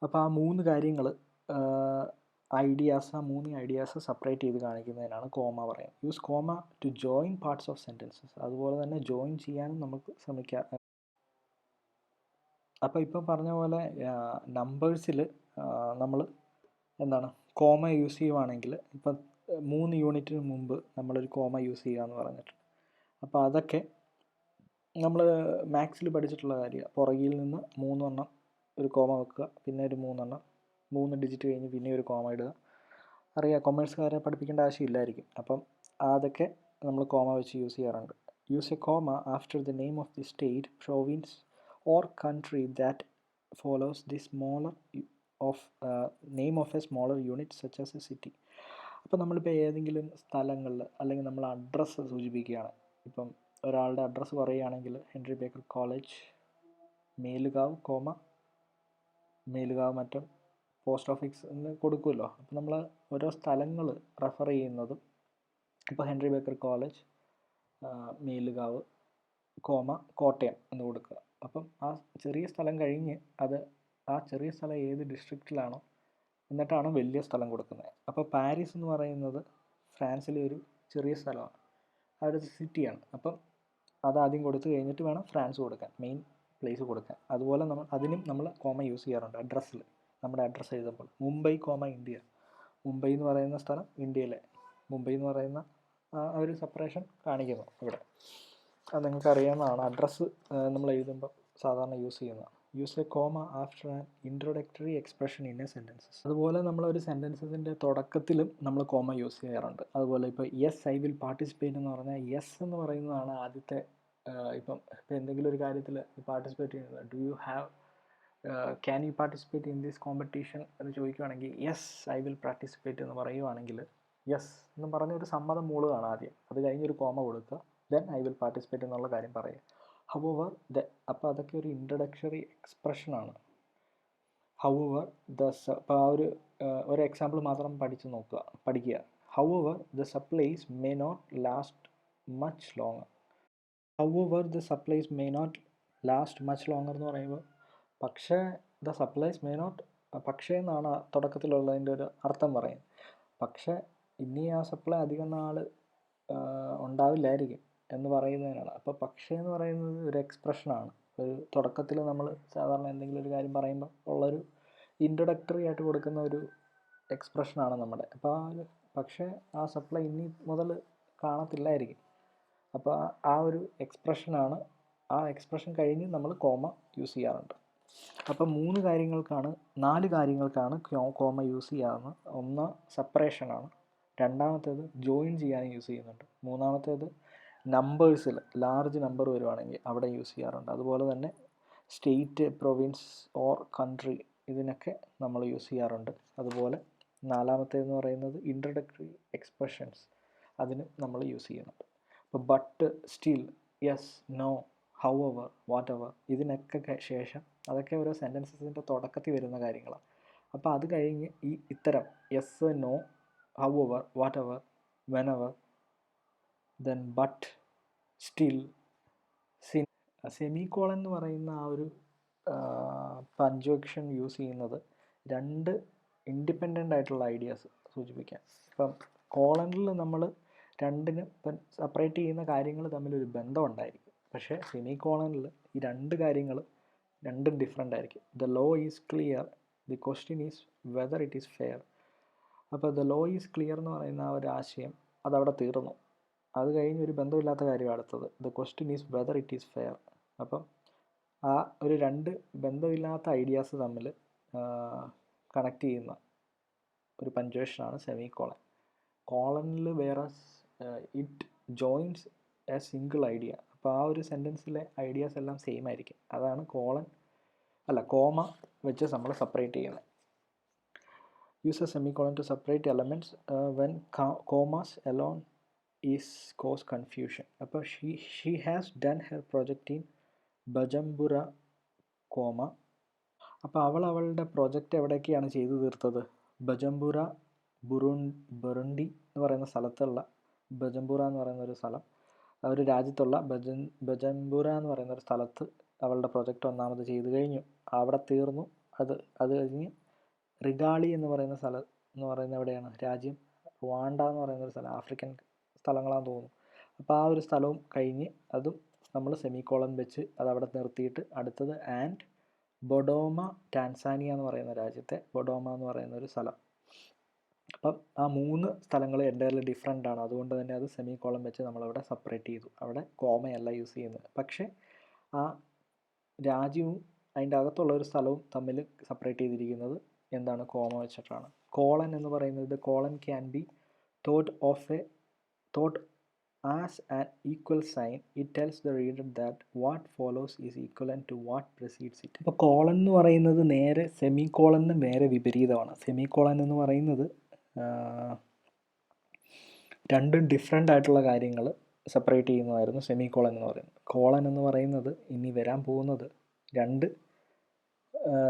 അപ്പോൾ ആ 3 കാര്യങ്ങൾ ആ 3 ഐഡിയാസ് സെപ്പറേറ്റ് ചെയ്ത് കാണിക്കുന്നതിനാണ് കോമ പറയുന്നത്. Use comma to join parts of sentences. അതുപോലെ തന്നെ ജോയിൻ ചെയ്യാനും നമുക്ക് ശ്രമിക്കാം. അപ്പോൾ ഇപ്പം പറഞ്ഞ പോലെ നമ്പേഴ്സിൽ നമ്മൾ എന്താണ് കോമ യൂസ് ചെയ്യുവാണെങ്കിൽ, ഇപ്പം 3 യൂണിറ്റിന് മുമ്പ് നമ്മളൊരു കോമ യൂസ് ചെയ്യുക എന്ന് പറഞ്ഞിട്ടുണ്ട്. അപ്പോൾ അതൊക്കെ നമ്മൾ മാത്സിൽ പഠിച്ചിട്ടുള്ള കാര്യമാണ്. പുറകിൽ നിന്ന് 3 എണ്ണം ഒരു കോമ വെക്കുക, പിന്നെ ഒരു 3 ഡിജിറ്റ് കഴിഞ്ഞ് പിന്നെ ഒരു കോമ ഇടുക. അറിയാം, കൊമേഴ്സുകാരെ പഠിപ്പിക്കേണ്ട ആവശ്യമില്ലായിരിക്കും. അപ്പം അതൊക്കെ നമ്മൾ കോമ വെച്ച് യൂസ് ചെയ്യാറുണ്ട്. Use A comma after the name of the state, province or country that follows the smaller of name of A smaller unit such as A city. അപ്പോൾ നമ്മളിപ്പോൾ ഏതെങ്കിലും സ്ഥലങ്ങളിൽ അല്ലെങ്കിൽ നമ്മൾ അഡ്രസ്സ് സൂചിപ്പിക്കുകയാണ്. ഇപ്പം ഒരാളുടെ അഡ്രസ്സ് പറയുകയാണെങ്കിൽ Henry Baker college, Melukavu, Melukavu Mattom post office എന്ന് കൊടുക്കുമല്ലോ. അപ്പോൾ നമ്മൾ ഓരോ സ്ഥലങ്ങൾ റെഫർ ചെയ്യുന്നതും ഇപ്പോൾ Henry Baker college, Melukavu, Kottayam എന്ന് കൊടുക്കുക. അപ്പം ആ ചെറിയ സ്ഥലം കഴിഞ്ഞ് ആ ചെറിയ സ്ഥലം ഏത് ഡിസ്ട്രിക്റ്റിലാണോ എന്നിട്ടാണ് വലിയ സ്ഥലം കൊടുക്കുന്നത്. അപ്പോൾ പാരീസ് എന്ന് പറയുന്നത് ഫ്രാൻസിലെ ഒരു ചെറിയ സ്ഥലമാണ്, ആ ഒരു സിറ്റിയാണ്. അപ്പം അതാദ്യം കൊടുത്തു കഴിഞ്ഞിട്ട് വേണം ഫ്രാൻസ് കൊടുക്കാൻ, മെയിൻ പ്ലേസ് കൊടുക്കാൻ. അതുപോലെ അതിനും നമ്മൾ കോമ യൂസ് ചെയ്യാറുണ്ട് അഡ്രസ്സിൽ. നമ്മുടെ അഡ്രസ്സ് എഴുതുമ്പോൾ മുംബൈ, ഇന്ത്യ. മുംബൈ എന്ന് പറയുന്ന സ്ഥലം ഇന്ത്യയിലെ മുംബൈ എന്ന് പറയുന്ന ആ ഒരു സെപ്പറേഷൻ കാണിക്കുന്നു ഇവിടെ. അത് നിങ്ങൾക്ക് അറിയാവുന്നതാണ്. അഡ്രസ്സ് നമ്മൾ എഴുതുമ്പോൾ സാധാരണ യൂസ് ചെയ്യുന്നത്. Use A comma after an introductory expression in A sentences. അതുപോലെ നമ്മളൊരു സെൻറ്റൻസസിൻ്റെ തുടക്കത്തിലും നമ്മൾ കോമ യൂസ് ചെയ്യാറുണ്ട്. അതുപോലെ ഇപ്പോൾ യെസ് ഐ വിൽ പാർട്ടിസിപ്പേറ്റ് എന്ന് പറഞ്ഞാൽ യെസ് എന്ന് പറയുന്നതാണ് ആദ്യത്തെ. ഇപ്പം എന്തെങ്കിലും ഒരു കാര്യത്തിൽ പാർട്ടിസിപ്പേറ്റ് ചെയ്യുന്നത്, do you have can you participate in this competition എന്ന് ചോദിക്കുകയാണെങ്കിൽ യെസ് ഐ വിൽ പാർട്ടിസിപ്പേറ്റ് എന്ന് പറയുവാണെങ്കിൽ യെസ് എന്ന് പറഞ്ഞൊരു സമ്മതം മൂളുകയാണ് ആദ്യം. അത് കഴിഞ്ഞൊരു കോമ കൊടുക്കുക, ദെൻ ഐ വിൽ പാർട്ടിസിപ്പേറ്റ് എന്നുള്ള കാര്യം പറയുക. ഹൗവർ അപ്പോൾ അതൊക്കെ ഒരു ഇൻട്രൊഡക്ടറി എക്സ്പ്രഷനാണ്. ഹൗവർ അപ്പോൾ ആ ഒരു എക്സാമ്പിൾ മാത്രം പഠിക്കുക. However the supplies may not last much longer. However the supplies may not last much longer എന്ന് പറയുമ്പോൾ പക്ഷേ ദ സപ്ലൈസ് മേ നോട്ട്, പക്ഷേ എന്നാണ് തുടക്കത്തിലുള്ളതിൻ്റെ ഒരു അർത്ഥം പറയുന്നത്. പക്ഷേ ഇനി ആ സപ്ലൈ അധികം നാൾ ഉണ്ടാവില്ലായിരിക്കും എന്ന് പറയുന്നതിനാണ്. അപ്പോൾ പക്ഷേ എന്ന് പറയുന്നത് ഒരു എക്സ്പ്രഷനാണ്. ഒരു തുടക്കത്തിൽ നമ്മൾ സാധാരണ എന്തെങ്കിലും ഒരു കാര്യം പറയുമ്പോൾ ഉള്ളൊരു ഇൻട്രൊഡക്ടറി ആയിട്ട് കൊടുക്കുന്ന ഒരു എക്സ്പ്രഷനാണ് നമ്മുടെ. അപ്പോൾ പക്ഷേ ആ സപ്ലൈ ഇനി മുതൽ കാണത്തില്ലായിരിക്കും. അപ്പോൾ ആ ഒരു എക്സ്പ്രഷനാണ്. ആ എക്സ്പ്രഷൻ കഴിഞ്ഞ് നമ്മൾ കോമ യൂസ് ചെയ്യാറുണ്ട്. അപ്പം 4 കാര്യങ്ങൾക്കാണ് കോമ യൂസ് ചെയ്യാവുന്നത്. ഒന്ന് സെപ്പറേഷനാണ്, രണ്ടാമത്തേത് ജോയിൻ ചെയ്യാൻ യൂസ് ചെയ്യുന്നുണ്ട്, മൂന്നാമത്തേത് നമ്പേഴ്സിൽ ലാർജ് നമ്പർ വരുവാണെങ്കിൽ അവിടെ യൂസ് ചെയ്യാറുണ്ട്. അതുപോലെ തന്നെ സ്റ്റേറ്റ്, പ്രൊവിൻസ് ഓർ കൺട്രി ഇതിനൊക്കെ നമ്മൾ യൂസ് ചെയ്യാറുണ്ട്. അതുപോലെ നാലാമത്തേതെന്ന് പറയുന്നത് ഇൻട്രൊഡക്ടറി എക്സ്പ്രഷൻസ്, അതിന് നമ്മൾ യൂസ് ചെയ്യുന്നുണ്ട്. അപ്പോൾ but, still, yes, no, however, whatever ഇതിനൊക്കെ ശേഷം അതൊക്കെ ഓരോ സെൻറ്റൻസസിൻ്റെ തുടക്കത്തിൽ വരുന്ന കാര്യങ്ങളാണ്. അപ്പോൾ അത് കഴിഞ്ഞ് ഇത്തരം yes, no, however, whatever, whenever, then but, still, semicolon എന്ന് പറയുന്ന ആ ഒരു പഞ്ച്വേഷൻ യൂസ് ചെയ്യുന്നത് രണ്ട് ഇൻഡിപെൻഡൻ്റ് ആയിട്ടുള്ള ഐഡിയാസ് സൂചിപ്പിക്കാൻ. ഇപ്പം കോളനിൽ നമ്മൾ രണ്ടിനും ഇപ്പം സെപ്പറേറ്റ് ചെയ്യുന്ന കാര്യങ്ങൾ തമ്മിലൊരു ബന്ധം ഉണ്ടായിരിക്കും. പക്ഷേ സെമി കോളനിൽ ഈ രണ്ട് കാര്യങ്ങൾ രണ്ടും ഡിഫറെൻ്റ് ആയിരിക്കും. The law is clear, the question is whether it is fair. അപ്പോൾ ദ ലോ ഈസ് ക്ലിയർ എന്ന് പറയുന്ന ആ ഒരു ആശയം അതവിടെ തീർന്നു. അത് കഴിഞ്ഞ് ഒരു ബന്ധമില്ലാത്ത കാര്യമാണ് അടുത്തത്. The question is whether it is fair. അപ്പം ആ ഒരു രണ്ട് ബന്ധമില്ലാത്ത ഐഡിയാസ് തമ്മിൽ കണക്ട് ചെയ്യുന്ന ഒരു പഞ്ച്വേഷനാണ് സെമി കോളൻ. കോളനിൽ വേറെ it joins a single idea. അപ്പോൾ ആ ഒരു സെൻറ്റൻസിലെ ഐഡിയാസ് എല്ലാം സെയിം ആയിരിക്കും. അതാണ് കോമ വെച്ച് നമ്മൾ സെപ്പറേറ്റ് ചെയ്യുന്നത്. Use a semicolon to separate elements when commas alone is cause confusion. അപ്പോൾ she has done her project in Bujumbura comma. അപ്പോൾ അവളുടെ പ്രൊജക്റ്റ് എവിടേക്കാണ് ചെയ്തു തീർത്തത്? ബജംബുര ബുറുണ്ടി എന്ന് പറയുന്ന സ്ഥലത്തുള്ള, ബജംബുര എന്ന് പറയുന്ന ഒരു സ്ഥലം, ഒരു രാജ്യത്തുള്ള ബജംബുര എന്ന് പറയുന്ന ഒരു സ്ഥലത്ത് അവളുടെ പ്രൊജക്റ്റ് ഒന്നാമത് ചെയ്തു കഴിഞ്ഞു. അവിടെ തീർന്നു. അത് കഴിഞ്ഞ് റിഗാളി എന്ന് പറയുന്ന സ്ഥലം എന്ന് പറയുന്നത് എവിടെയാണ്? രാജ്യം റുവാണ്ട എന്ന് പറയുന്ന ഒരു സ്ഥലം, ആഫ്രിക്കൻ സ്ഥലങ്ങളാണെന്ന് തോന്നുന്നു. അപ്പോൾ ആ ഒരു സ്ഥലവും കഴിഞ്ഞ് അതും നമ്മൾ സെമിക്കോളൻ വെച്ച് അതവിടെ നിർത്തിയിട്ട് അടുത്തത് ആൻഡ് ബൊഡോമ, ടാൻസാനിയ എന്ന് പറയുന്ന രാജ്യത്തെ ബൊഡോമ എന്ന് പറയുന്ന ഒരു സ്ഥലം. അപ്പം ആ മൂന്ന് സ്ഥലങ്ങൾ എൻ്റയർലി ഡിഫറെൻ്റ് ആണ്. അതുകൊണ്ട് തന്നെ അത് സെമിക്കോളൻ വെച്ച് നമ്മളവിടെ സെപ്പറേറ്റ് ചെയ്തു. അവിടെ കോമയല്ല യൂസ് ചെയ്യുന്നത്. പക്ഷേ ആ രാജ്യവും അതിൻ്റെ അകത്തുള്ള ഒരു സ്ഥലവും തമ്മിൽ സെപ്പറേറ്റ് ചെയ്തിരിക്കുന്നത് എന്താണ്? കോമ വെച്ചിട്ടാണ്. കോളൻ എന്ന് പറയുന്നത് colon can be thought as an equal sign. It tells the reader that what follows is equivalent to what precedes it. അപ്പോൾ കോളൻ എന്ന് പറയുന്നത് നേരെ സെമി കോളന് നേരെ വിപരീതമാണ്. സെമി കോളൻ എന്ന് പറയുന്നത് രണ്ടും ഡിഫറെൻ്റ് ആയിട്ടുള്ള കാര്യങ്ങൾ സെപ്പറേറ്റ് ചെയ്യുന്നതായിരുന്നു സെമി കോളൻ എന്ന് പറയുന്നത്. കോളൻ എന്ന് പറയുന്നത് ഇനി വരാൻ പോകുന്നത് രണ്ട്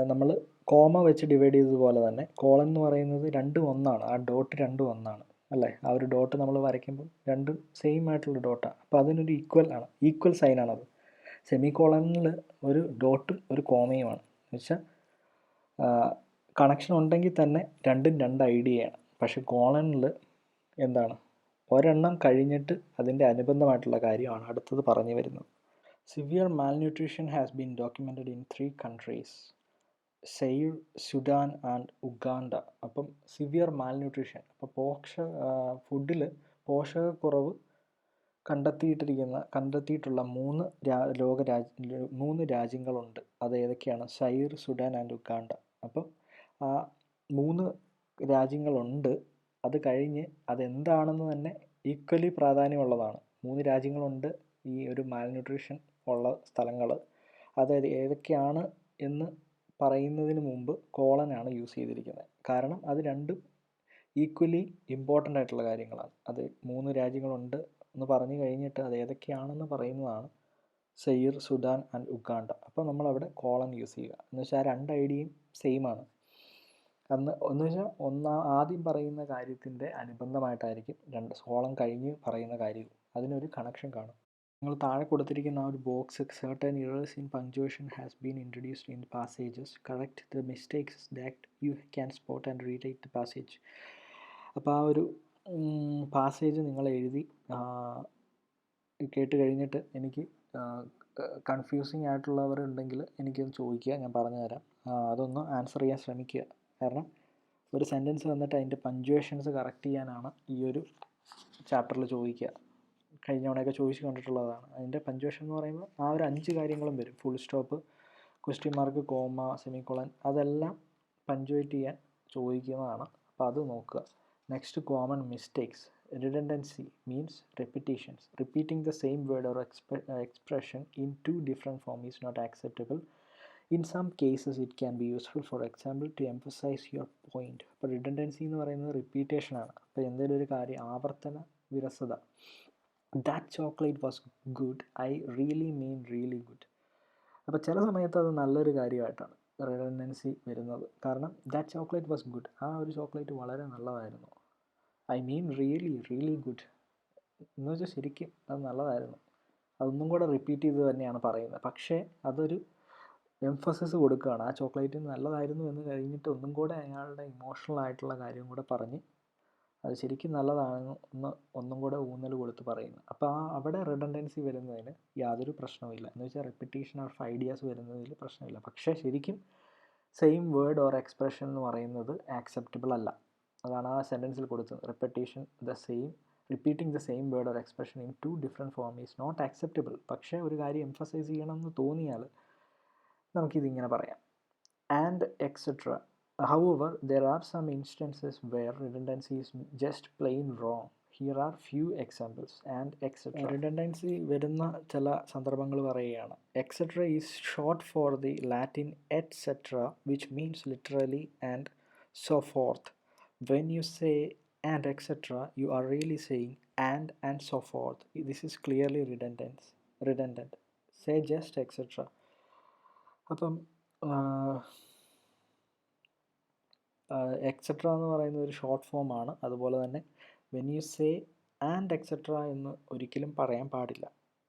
നമ്മൾ കോമ വെച്ച് ഡിവൈഡ് ചെയ്തതുപോലെ തന്നെ കോളൻ എന്ന് പറയുന്നത് രണ്ടും ഒന്നാണ്. ആ ഡോട്ട് രണ്ടും ഒന്നാണ് അല്ലേ? ആ ഒരു ഡോട്ട് നമ്മൾ വരയ്ക്കുമ്പോൾ രണ്ടും സെയിം ആയിട്ടുള്ള ഡോട്ടാണ്. അപ്പോൾ അതിനൊരു ഈക്വൽ സൈനാണത്. സെമി കോളനിൽ ഒരു ഡോട്ടും ഒരു കോമയുമാണ്. എന്ന് വെച്ചാൽ കണക്ഷൻ ഉണ്ടെങ്കിൽ തന്നെ രണ്ടും രണ്ട് ഐഡിയയാണ്. പക്ഷെ കോളനിൽ എന്താണ്? ഒരെണ്ണം കഴിഞ്ഞിട്ട് അതിൻ്റെ അനുബന്ധമായിട്ടുള്ള കാര്യമാണ് അടുത്തത് പറഞ്ഞു വരുന്നത്. Severe malnutrition has been documented in 3 countries, Zaire, Sudan and Uganda. അപ്പം സിവിയർ മാൽന്യൂട്രീഷൻ, അപ്പോൾ ഫുഡിൽ പോഷകക്കുറവ് കണ്ടെത്തിയിട്ടുള്ള 3 രാജ്യങ്ങളുണ്ട്. അത് ഏതൊക്കെയാണ്? Zaire, Sudan and Uganda. അപ്പം ആ 3 രാജ്യങ്ങളുണ്ട്. അത് കഴിഞ്ഞ് അതെന്താണെന്ന് തന്നെ ഈക്വലി പ്രാധാന്യമുള്ളതാണ്. 3 രാജ്യങ്ങളുണ്ട് ഈ ഒരു മാൽന്യൂട്രീഷൻ ഉള്ള സ്ഥലങ്ങൾ. അതായത് ഏതൊക്കെയാണ് എന്ന് പറയുന്നതിന് മുമ്പ് കോളനാണ് യൂസ് ചെയ്തിരിക്കുന്നത്. കാരണം അത് രണ്ടും ഈക്വലി ഇമ്പോർട്ടൻ്റ് ആയിട്ടുള്ള കാര്യങ്ങളാണ്. അത് 3 രാജ്യങ്ങളുണ്ട് എന്ന് പറഞ്ഞു കഴിഞ്ഞിട്ട് അത് ഏതൊക്കെയാണെന്ന് പറയുന്നതാണ് സെയ്ർ, സുഡാൻ ആൻഡ് ഉഗാണ്ട. അപ്പോൾ നമ്മളവിടെ കോളൻ യൂസ് ചെയ്യുക. എന്ന് വെച്ചാൽ ആ രണ്ട് ഐഡിയയും സെയിം ആണ്. എന്ന് വെച്ചാൽ ആദ്യം പറയുന്ന കാര്യത്തിൻ്റെ അനുബന്ധമായിട്ടായിരിക്കും കോളം കഴിഞ്ഞ് പറയുന്ന കാര്യവും. അതിനൊരു കണക്ഷൻ കാണും. നിങ്ങൾ താഴെ കൊടുത്തിരിക്കുന്ന ആ ഒരു box certain errors in punctuation has been introduced in passages. Correct the mistakes that you can spot and rewrite the passage. അപ്പോൾ ആ ഒരു പാസേജ് നിങ്ങൾ എഴുതി കേട്ട് കഴിഞ്ഞിട്ട് എനിക്ക് കൺഫ്യൂസിങ് ആയിട്ടുള്ളവരുണ്ടെങ്കിൽ എനിക്കൊന്ന് ചോദിക്കുക, ഞാൻ പറഞ്ഞുതരാം. അതൊന്ന് ആൻസർ ചെയ്യാൻ ശ്രമിക്കുക. കാരണം ഒരു സെൻറ്റൻസ് വന്നിട്ട് അതിൻ്റെ പഞ്ച്വേഷൻസ് കറക്റ്റ് ചെയ്യാനാണ് ഈ ഒരു ചാപ്റ്ററിൽ ചോദിക്കുക. കഴിഞ്ഞ തവണയൊക്കെ ചോദിച്ച് കണ്ടിട്ടുള്ളതാണ്. അതിൻ്റെ പഞ്ച്വേഷൻ എന്ന് പറയുമ്പോൾ ആ ഒരു 5 കാര്യങ്ങളും വരും. Full stop, question mark, comma, semicolon, അതെല്ലാം പഞ്ച്വേറ്റ് ചെയ്യാൻ ചോദിക്കുന്നതാണ്. അപ്പോൾ അത് നോക്കുക. Next, common mistakes. Redundancy means repetitions. Repeating the same word or expression in 2 different forms is not acceptable. In some cases it can be useful, for example, to emphasize your point. അപ്പോൾ റിഡൻഡൻസി എന്ന് പറയുന്നത് റിപ്പീറ്റേഷനാണ്. അപ്പോൾ എന്തെങ്കിലും ഒരു കാര്യം ആവർത്തന വിരസത. That chocolate was good, I really mean really good. അപ്പോൾ ചില സമയത്ത് അത് നല്ലൊരു കാര്യമായിട്ടാണ് റിഡൻഡൻസി വരുന്നത്. കാരണം ദാറ്റ് ചോക്ലേറ്റ് വാസ് ഗുഡ്, ആ ഒരു ചോക്ലേറ്റ് വളരെ നല്ലതായിരുന്നു. ഐ മീൻ റിയലി ഗുഡ് എന്ന് വെച്ചാൽ ശരിക്കും അത് നല്ലതായിരുന്നു. അതൊന്നും കൂടെ റിപ്പീറ്റ് ചെയ്ത് തന്നെയാണ് പറയുന്നത്. പക്ഷേ അതൊരു എംഫസിസ് കൊടുക്കുകയാണ്. ആ ചോക്ലേറ്റ് നല്ലതായിരുന്നു എന്ന് കഴിഞ്ഞിട്ട് ഒന്നും കൂടെ അയാളുടെ ഇമോഷണൽ ആയിട്ടുള്ള കാര്യം കൂടെ പറഞ്ഞ് അത് ശരിക്കും നല്ലതാണെന്ന് ഒന്നും കൂടെ ഊന്നൽ കൊടുത്ത് പറയുന്നു. അപ്പോൾ അവിടെ റിഡൻഡൻസി വരുന്നതിന് യാതൊരു പ്രശ്നവുമില്ല. എന്ന് വെച്ചാൽ റിപ്പീറ്റേഷൻ ഓഫ് ഐഡിയാസ് വരുന്നതിൽ പ്രശ്നമില്ല. പക്ഷേ ശരിക്കും സെയിം വേർഡ് ഓർ എക്സ്പ്രഷൻ എന്ന് പറയുന്നത് ആക്സെപ്റ്റബിൾ അല്ല. അതാണ് ആ സെൻറ്റൻസിൽ കൊടുത്തത്. Repeating the same word or expression in 2 different form is not acceptable. പക്ഷേ ഒരു കാര്യം എംഫസൈസ് ചെയ്യണമെന്ന് തോന്നിയാൽ നമുക്കിതിങ്ങനെ പറയാം. And etcetera. However, there are some instances where redundancy is just plain wrong. Here are few examples. And etc. Redundancy വരുന്ന ചില സന്ദർഭങ്ങൾ പറയുകയാണ്. Etc. is short for the Latin et cetera, which means literally and so forth. When you say and etc., you are really saying and so forth. This is clearly redundant. Say just etc. അപ്പം എക്സെട്ര എന്ന് പറയുന്ന ഒരു ഷോർട്ട് ഫോമാണ്. അതുപോലെ തന്നെ when you say and etcetera എന്ന് ഒരിക്കലും പറയാൻ പാടില്ല.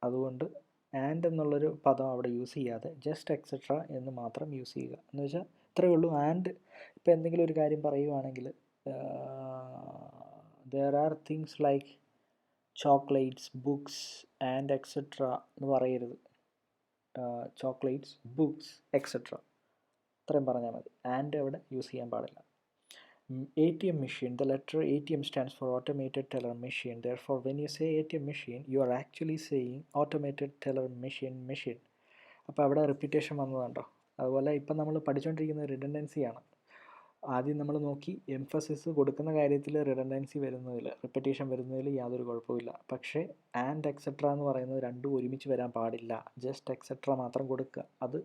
അതുകൊണ്ട് ആൻഡ് എന്നുള്ളൊരു പദം അവിടെ യൂസ് ചെയ്യാതെ ജസ്റ്റ് എക്സെട്ര എന്ന് മാത്രം യൂസ് ചെയ്യുക. എന്ന് വെച്ചാൽ ഇത്രയേ ഉള്ളൂ. ആൻഡ് ഇപ്പോൾ എന്തെങ്കിലും ഒരു കാര്യം പറയുവാണെങ്കിൽ there are things like chocolates, books and etcetera എന്ന് പറയരുത്. ചോക്ലേറ്റ്സ്, ബുക്സ്, എക്സെട്ര ഇത്രയും പറഞ്ഞാൽ മതി. ആൻഡ് അവിടെ യൂസ് ചെയ്യാൻ പാടില്ല. ATM machine. The letter ATM stands for automated teller machine. Therefore, when you say ATM machine, you are actually saying automated teller machine. അപ്പോൾ അവിടെ റിപ്പീറ്റേഷൻ വന്നതുണ്ടോ? അതുപോലെ ഇപ്പം നമ്മൾ പഠിച്ചുകൊണ്ടിരിക്കുന്ന റിഡൻഡൻസിയാണ്. ആദ്യം നമ്മൾ നോക്കി എംഫസിസ് കൊടുക്കുന്ന കാര്യത്തിൽ റിഡൻഡൻസി വരുന്നതിൽ, റിപ്പീറ്റേഷൻ വരുന്നതിൽ യാതൊരു കുഴപ്പമില്ല. പക്ഷേ ആൻഡ് എക്സെട്ര എന്ന് പറയുന്നത് രണ്ടും ഒരുമിച്ച് വരാൻ പാടില്ല. ജസ്റ്റ് എക്സെട്ര മാത്രം കൊടുക്കുക. അത്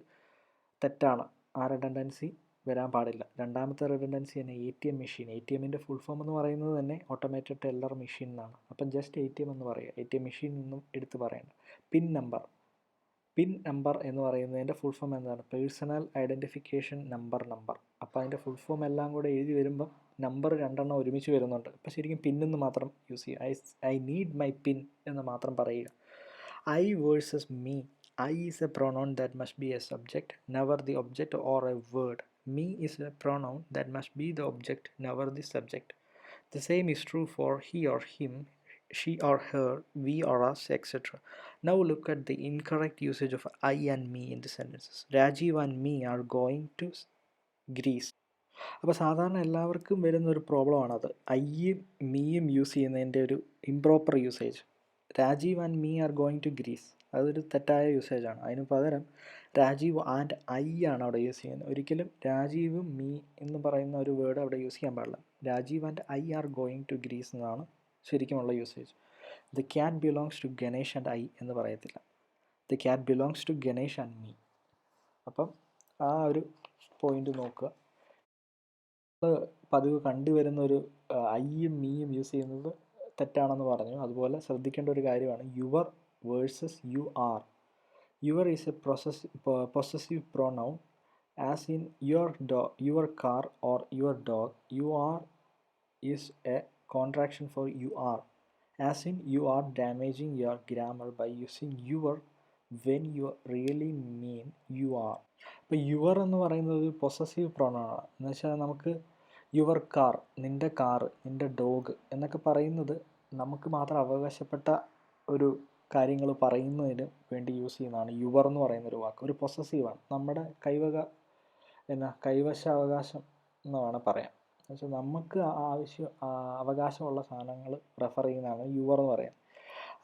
തെറ്റാണ്. ആ റിഡൻഡൻസി വരാൻ പാടില്ല. രണ്ടാമത്തെ റിഡൻഡൻസി തന്നെ ATM മെഷീൻ. ATMൻ്റെ ഫുൾ ഫോം എന്ന് പറയുന്നത് തന്നെ ഓട്ടോമേറ്റഡ് ടെല്ലർ മെഷീൻ എന്നാണ്. അപ്പം ജസ്റ്റ് ATM എന്ന് പറയുക. ATM മെഷീൻ ഒന്നും എടുത്ത് പറയണ്ട. പിൻ നമ്പർ എന്ന് പറയുന്നതിൻ്റെ ഫുൾ ഫോം എന്താണ്? Personal identification number. അപ്പോൾ അതിൻ്റെ ഫുൾ ഫോം എല്ലാം കൂടെ എഴുതി വരുമ്പം നമ്പർ രണ്ടെണ്ണം ഒരുമിച്ച് വരുന്നുണ്ട്. അപ്പോൾ ശരിക്കും പിന്നെന്ന് മാത്രം യൂസ് ചെയ്യുക. ഐ നീഡ് മൈ പിൻ എന്ന് മാത്രം പറയുക. I versus me. I is a pronoun that must be a subject, never the object or a word. Me is a pronoun that must be the object, never the subject. The same is true for he or him, she or her, we or us, etc. Now look at the incorrect usage of I and me in the sentences. Rajiv and me are going to Greece. അപ്പോൾ സാധാരണ എല്ലാവർക്കും വരുന്നൊരു പ്രോബ്ലമാണത്. ഐയും മീയും യൂസ് ചെയ്യുന്നതിൻ്റെ ഒരു improper usage. Rajeev and me are going to Greece, അതൊരു തെറ്റായ യൂസേജാണ്. അതിന് പകരം രാജീവ് ആൻഡ് ഐ ആണ് അവിടെ യൂസ് ചെയ്യുന്നത്. ഒരിക്കലും രാജീവും മീ എന്ന് പറയുന്ന ഒരു വേർഡ് അവിടെ യൂസ് ചെയ്യാൻ പാടില്ല. Rajeev and I are going to Greece എന്നാണ് ശരിക്കുമുള്ള usage. The cat belongs to Ganesh and I എന്ന് പറയത്തില്ല. The cat belongs to Ganesh and me. അപ്പം ആ ഒരു പോയിൻ്റ് നോക്കുക. പതിവ് കണ്ടുവരുന്ന ഒരു ഐയും മീയും യൂസ് ചെയ്യുന്നത് തെറ്റാണെന്ന് പറഞ്ഞു. അതുപോലെ ശ്രദ്ധിക്കേണ്ട ഒരു കാര്യമാണ് your versus you are. Your is a possessive pronoun as in your car or your dog. You are is a contraction for you are as in you are damaging your grammar by using your when you really mean you are. അപ്പോൾ യുവർ എന്ന് പറയുന്നത് ഒരു പൊസസീവ് പ്രോനൗണാണ്. എന്ന് വെച്ചാൽ നമുക്ക് യുവർ കാർ, നിൻ്റെ കാറ്, നിൻ്റെ ഡോഗ് എന്നൊക്കെ പറയുന്നത് നമുക്ക് മാത്രം അവകാശപ്പെട്ട ഒരു കാര്യങ്ങൾ പറയുന്നതിന് വേണ്ടി യൂസ് ചെയ്യുന്നതാണ് യുവർ എന്ന് പറയുന്നൊരു വാക്ക്. ഒരു പൊസസീവാണ്. നമ്മുടെ കൈവശാവകാശം എന്ന് വേണം പറയാം. എന്ന് വെച്ചാൽ നമുക്ക് അവകാശമുള്ള സാധനങ്ങൾ റെഫർ ചെയ്യുന്നതാണ് യുവർ എന്ന് പറയാം.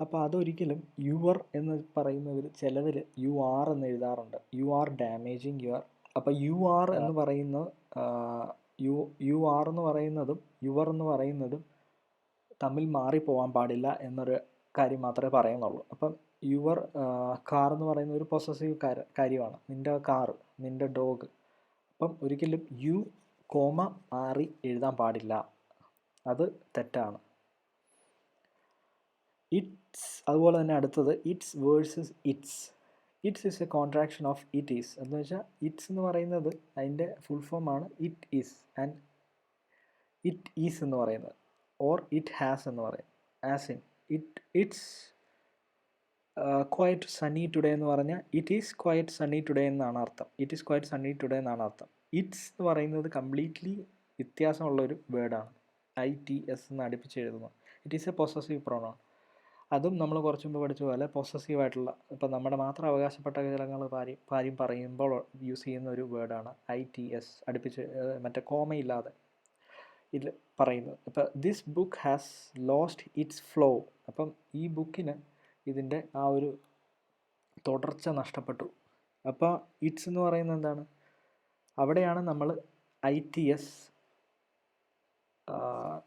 അപ്പോൾ അതൊരിക്കലും യുവർ എന്ന് പറയുന്നവർ ചിലവർ യു ആർ എന്ന് എഴുതാറുണ്ട്. U are damaging your. അപ്പോൾ യു ആർ എന്ന് പറയുന്നത് യു ആർ എന്ന് പറയുന്നതും യുവർ എന്ന് പറയുന്നതും തമ്മിൽ മാറിപ്പോകാൻ പാടില്ല എന്നൊരു കാര്യം മാത്രമേ പറയുന്നുള്ളൂ. അപ്പം യുവർ കാർ എന്ന് പറയുന്ന ഒരു പൊസസീവ് കാര്യമാണ്. നിൻ്റെ കാറ്, നിൻ്റെ ഡോഗ്. അപ്പം ഒരിക്കലും യു കോമ ആറി എഴുതാൻ പാടില്ല. അത് തെറ്റാണ്. ഇറ്റ്സ്. അതുപോലെ തന്നെ അടുത്തത് it's versus it's. It's is a contraction of it is. എന്ന് വെച്ചാൽ ഇറ്റ്സ് എന്ന് പറയുന്നത് അതിൻ്റെ ഫുൾ ഫോമാണ് it is. And it is എന്ന് പറയുന്നത് ഓർ ഇറ്റ് ഹാസ് എന്ന് പറയും. As in it's quiet sunny today എന്ന് പറഞ്ഞാൽ it is quiet sunny today എന്നാണ് അർത്ഥം. It is quiet sunny today എന്നാണ് അർത്ഥം. ഇറ്റ്സ് എന്ന് പറയുന്നത് കംപ്ലീറ്റ്ലി വ്യത്യാസമുള്ളൊരു വേർഡാണ്. ITS എന്ന് അടുപ്പിച്ച് എഴുതുന്നത്. It is a possessive pronoun. അതും നമ്മൾ കുറച്ച് മുമ്പ് പഠിച്ച പോലെ പൊസസീവായിട്ടുള്ള, ഇപ്പം നമ്മുടെ മാത്രം അവകാശപ്പെട്ട കാര്യങ്ങൾ കാര്യം പറയുമ്പോൾ യൂസ് ചെയ്യുന്ന ഒരു വേർഡാണ് ITS അടുപ്പിച്ച് മറ്റേ കോമയില്ലാതെ ഇതിൽ പറയുന്നത്. ഇപ്പം this book has lost it's flow. അപ്പം ഈ ബുക്കിന് ഇതിൻ്റെ ആ ഒരു തുടർച്ച നഷ്ടപ്പെട്ടു. അപ്പോൾ ഇറ്റ്സ് എന്ന് പറയുന്നത് എന്താണ്? അവിടെയാണ് നമ്മൾ ITS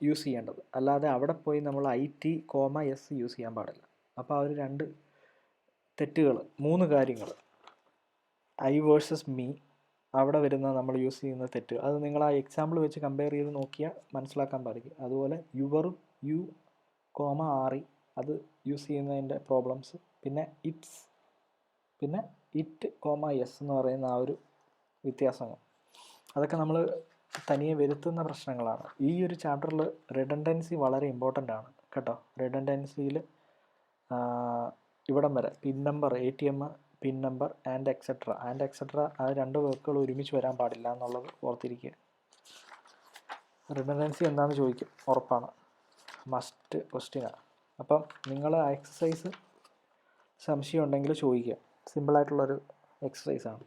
യൂസ് ചെയ്യേണ്ടത്. അല്ലാതെ അവിടെ പോയി നമ്മൾ IT, S യൂസ് ചെയ്യാൻ പാടില്ല. അപ്പോൾ ആ ഒരു 2 തെറ്റുകൾ, 3 കാര്യങ്ങൾ, I വേഴ്സസ് മീ, അവിടെ വരുന്ന നമ്മൾ യൂസ് ചെയ്യുന്ന തെറ്റ്, അത് നിങ്ങൾ ആ എക്സാമ്പിൾ വെച്ച് കമ്പയർ ചെയ്ത് നോക്കിയാൽ മനസ്സിലാക്കാൻ സാധിക്കും. അതുപോലെ യുവറും യു, RE അത് യൂസ് ചെയ്യുന്നതിൻ്റെ പ്രോബ്ലംസ്, പിന്നെ ഇറ്റ്സ്, പിന്നെ ഇറ്റ്, S എന്ന് പറയുന്ന ആ ഒരു വ്യത്യാസങ്ങൾ, അതൊക്കെ നമ്മൾ തനിയെ വരുത്തുന്ന പ്രശ്നങ്ങളാണ്. ഈ ഒരു ചാപ്റ്ററിൽ റിഡൻഡൻസി വളരെ ഇമ്പോർട്ടൻ്റ് ആണ് കേട്ടോ. റിഡൻഡൻസിയിൽ ഇവിടം വരെ pin number, ATM pin number and etcetera ആ 2 വർക്കുകൾ ഒരുമിച്ച് വരാൻ പാടില്ല എന്നുള്ളത് ഓർത്തിരിക്കുക. റിഡൻഡൻസി എന്താണെന്ന് ചോദിക്കും, ഉറപ്പാണ്, മസ്റ്റ് ക്വസ്റ്റ്യനാണ്. അപ്പം നിങ്ങൾ ആ എക്സസൈസ് സംശയം ഉണ്ടെങ്കിൽ ചോദിക്കുക. സിമ്പിളായിട്ടുള്ളൊരു എക്സസൈസാണ്.